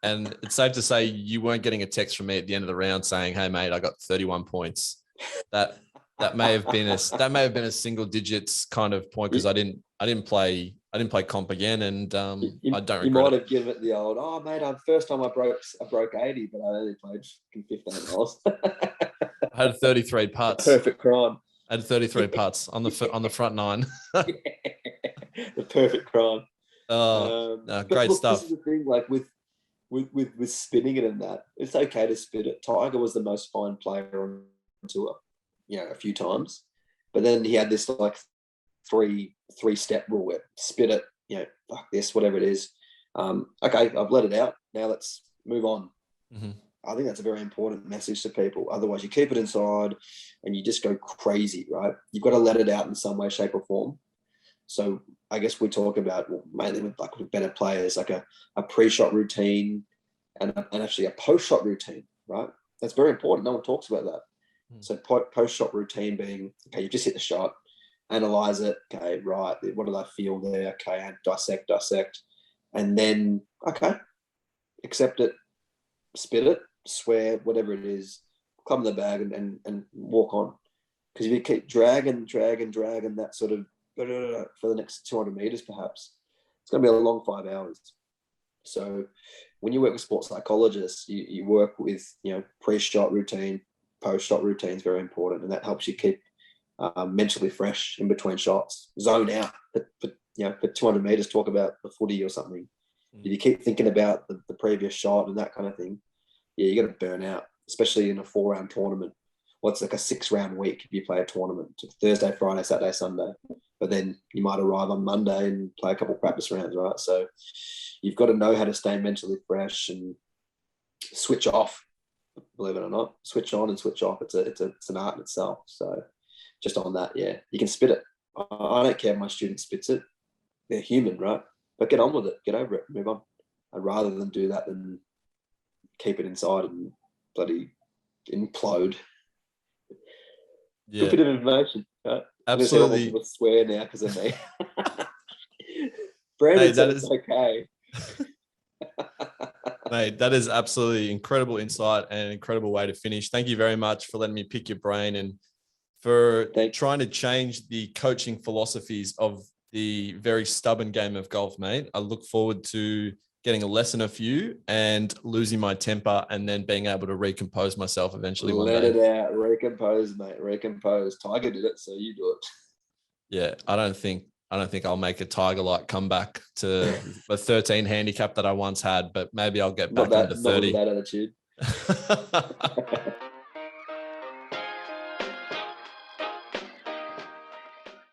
And it's safe to say you weren't getting a text from me at the end of the round saying, "Hey mate, I got 31 points." That may have been a single digits kind of point because I didn't play comp again, and I don't regret You might it. have given it the old, oh mate, first time I broke 80, but I only played 15 holes. I had 33 putts. Perfect crime. I had 33 putts on the front nine. The perfect crime. No, great stuff. This is the thing, like with spinning it and that, it's okay to spin it. Tiger was the most fine player on tour, a few times, but then he had this like three-step rule where spin it, fuck this, whatever it is. Okay, I've let it out. Now let's move on. Mm-hmm. I think that's a very important message to people. Otherwise, you keep it inside and you just go crazy, right? You've got to let it out in some way, shape, or form. So I guess we talk about mainly with better players, like a pre-shot routine and actually a post-shot routine, right? That's very important. No one talks about that. So post-shot routine being, okay, you just hit the shot, analyze it. Okay, right. What did I feel there? Okay, and dissect. And then, okay, accept it, spit it, swear, whatever it is, club in the bag and walk on. Because if you keep dragging that sort of for the next 200 meters, perhaps, it's going to be a long 5 hours. So when you work with sports psychologists, you work with, pre-shot routine, post-shot routine is very important. And that helps you keep mentally fresh in between shots, zone out for 200 meters, talk about the footy or something. If you keep thinking about the previous shot and that kind of thing, yeah, you're going to burn out, especially in a 4-round tournament. It's like a 6-round week if you play a tournament. It's Thursday, Friday, Saturday, Sunday. But then you might arrive on Monday and play a couple of practice rounds, right? So you've got to know how to stay mentally fresh and switch off, believe it or not. Switch on and switch off. It's an art in itself. So just on that, yeah, you can spit it. I don't care if my student spits it. They're human, right? But get on with it. Get over it. Move on. I'd rather than do that than keep it inside and bloody implode. Yeah. Good bit of information, right? Absolutely. People swear now because of me. Brandon said it's okay. Mate, that is absolutely incredible insight and an incredible way to finish. Thank you very much for letting me pick your brain and for trying to change the coaching philosophies of the very stubborn game of golf, mate. I look forward to getting a lesson of you and losing my temper and then being able to recompose myself eventually one day. Let it out. Recompose, mate. Recompose. Tiger did it, so you do it. Yeah, I don't think I'll make a Tiger-like comeback to the 13 handicap that I once had, but maybe I'll get back under 30. Not with that attitude.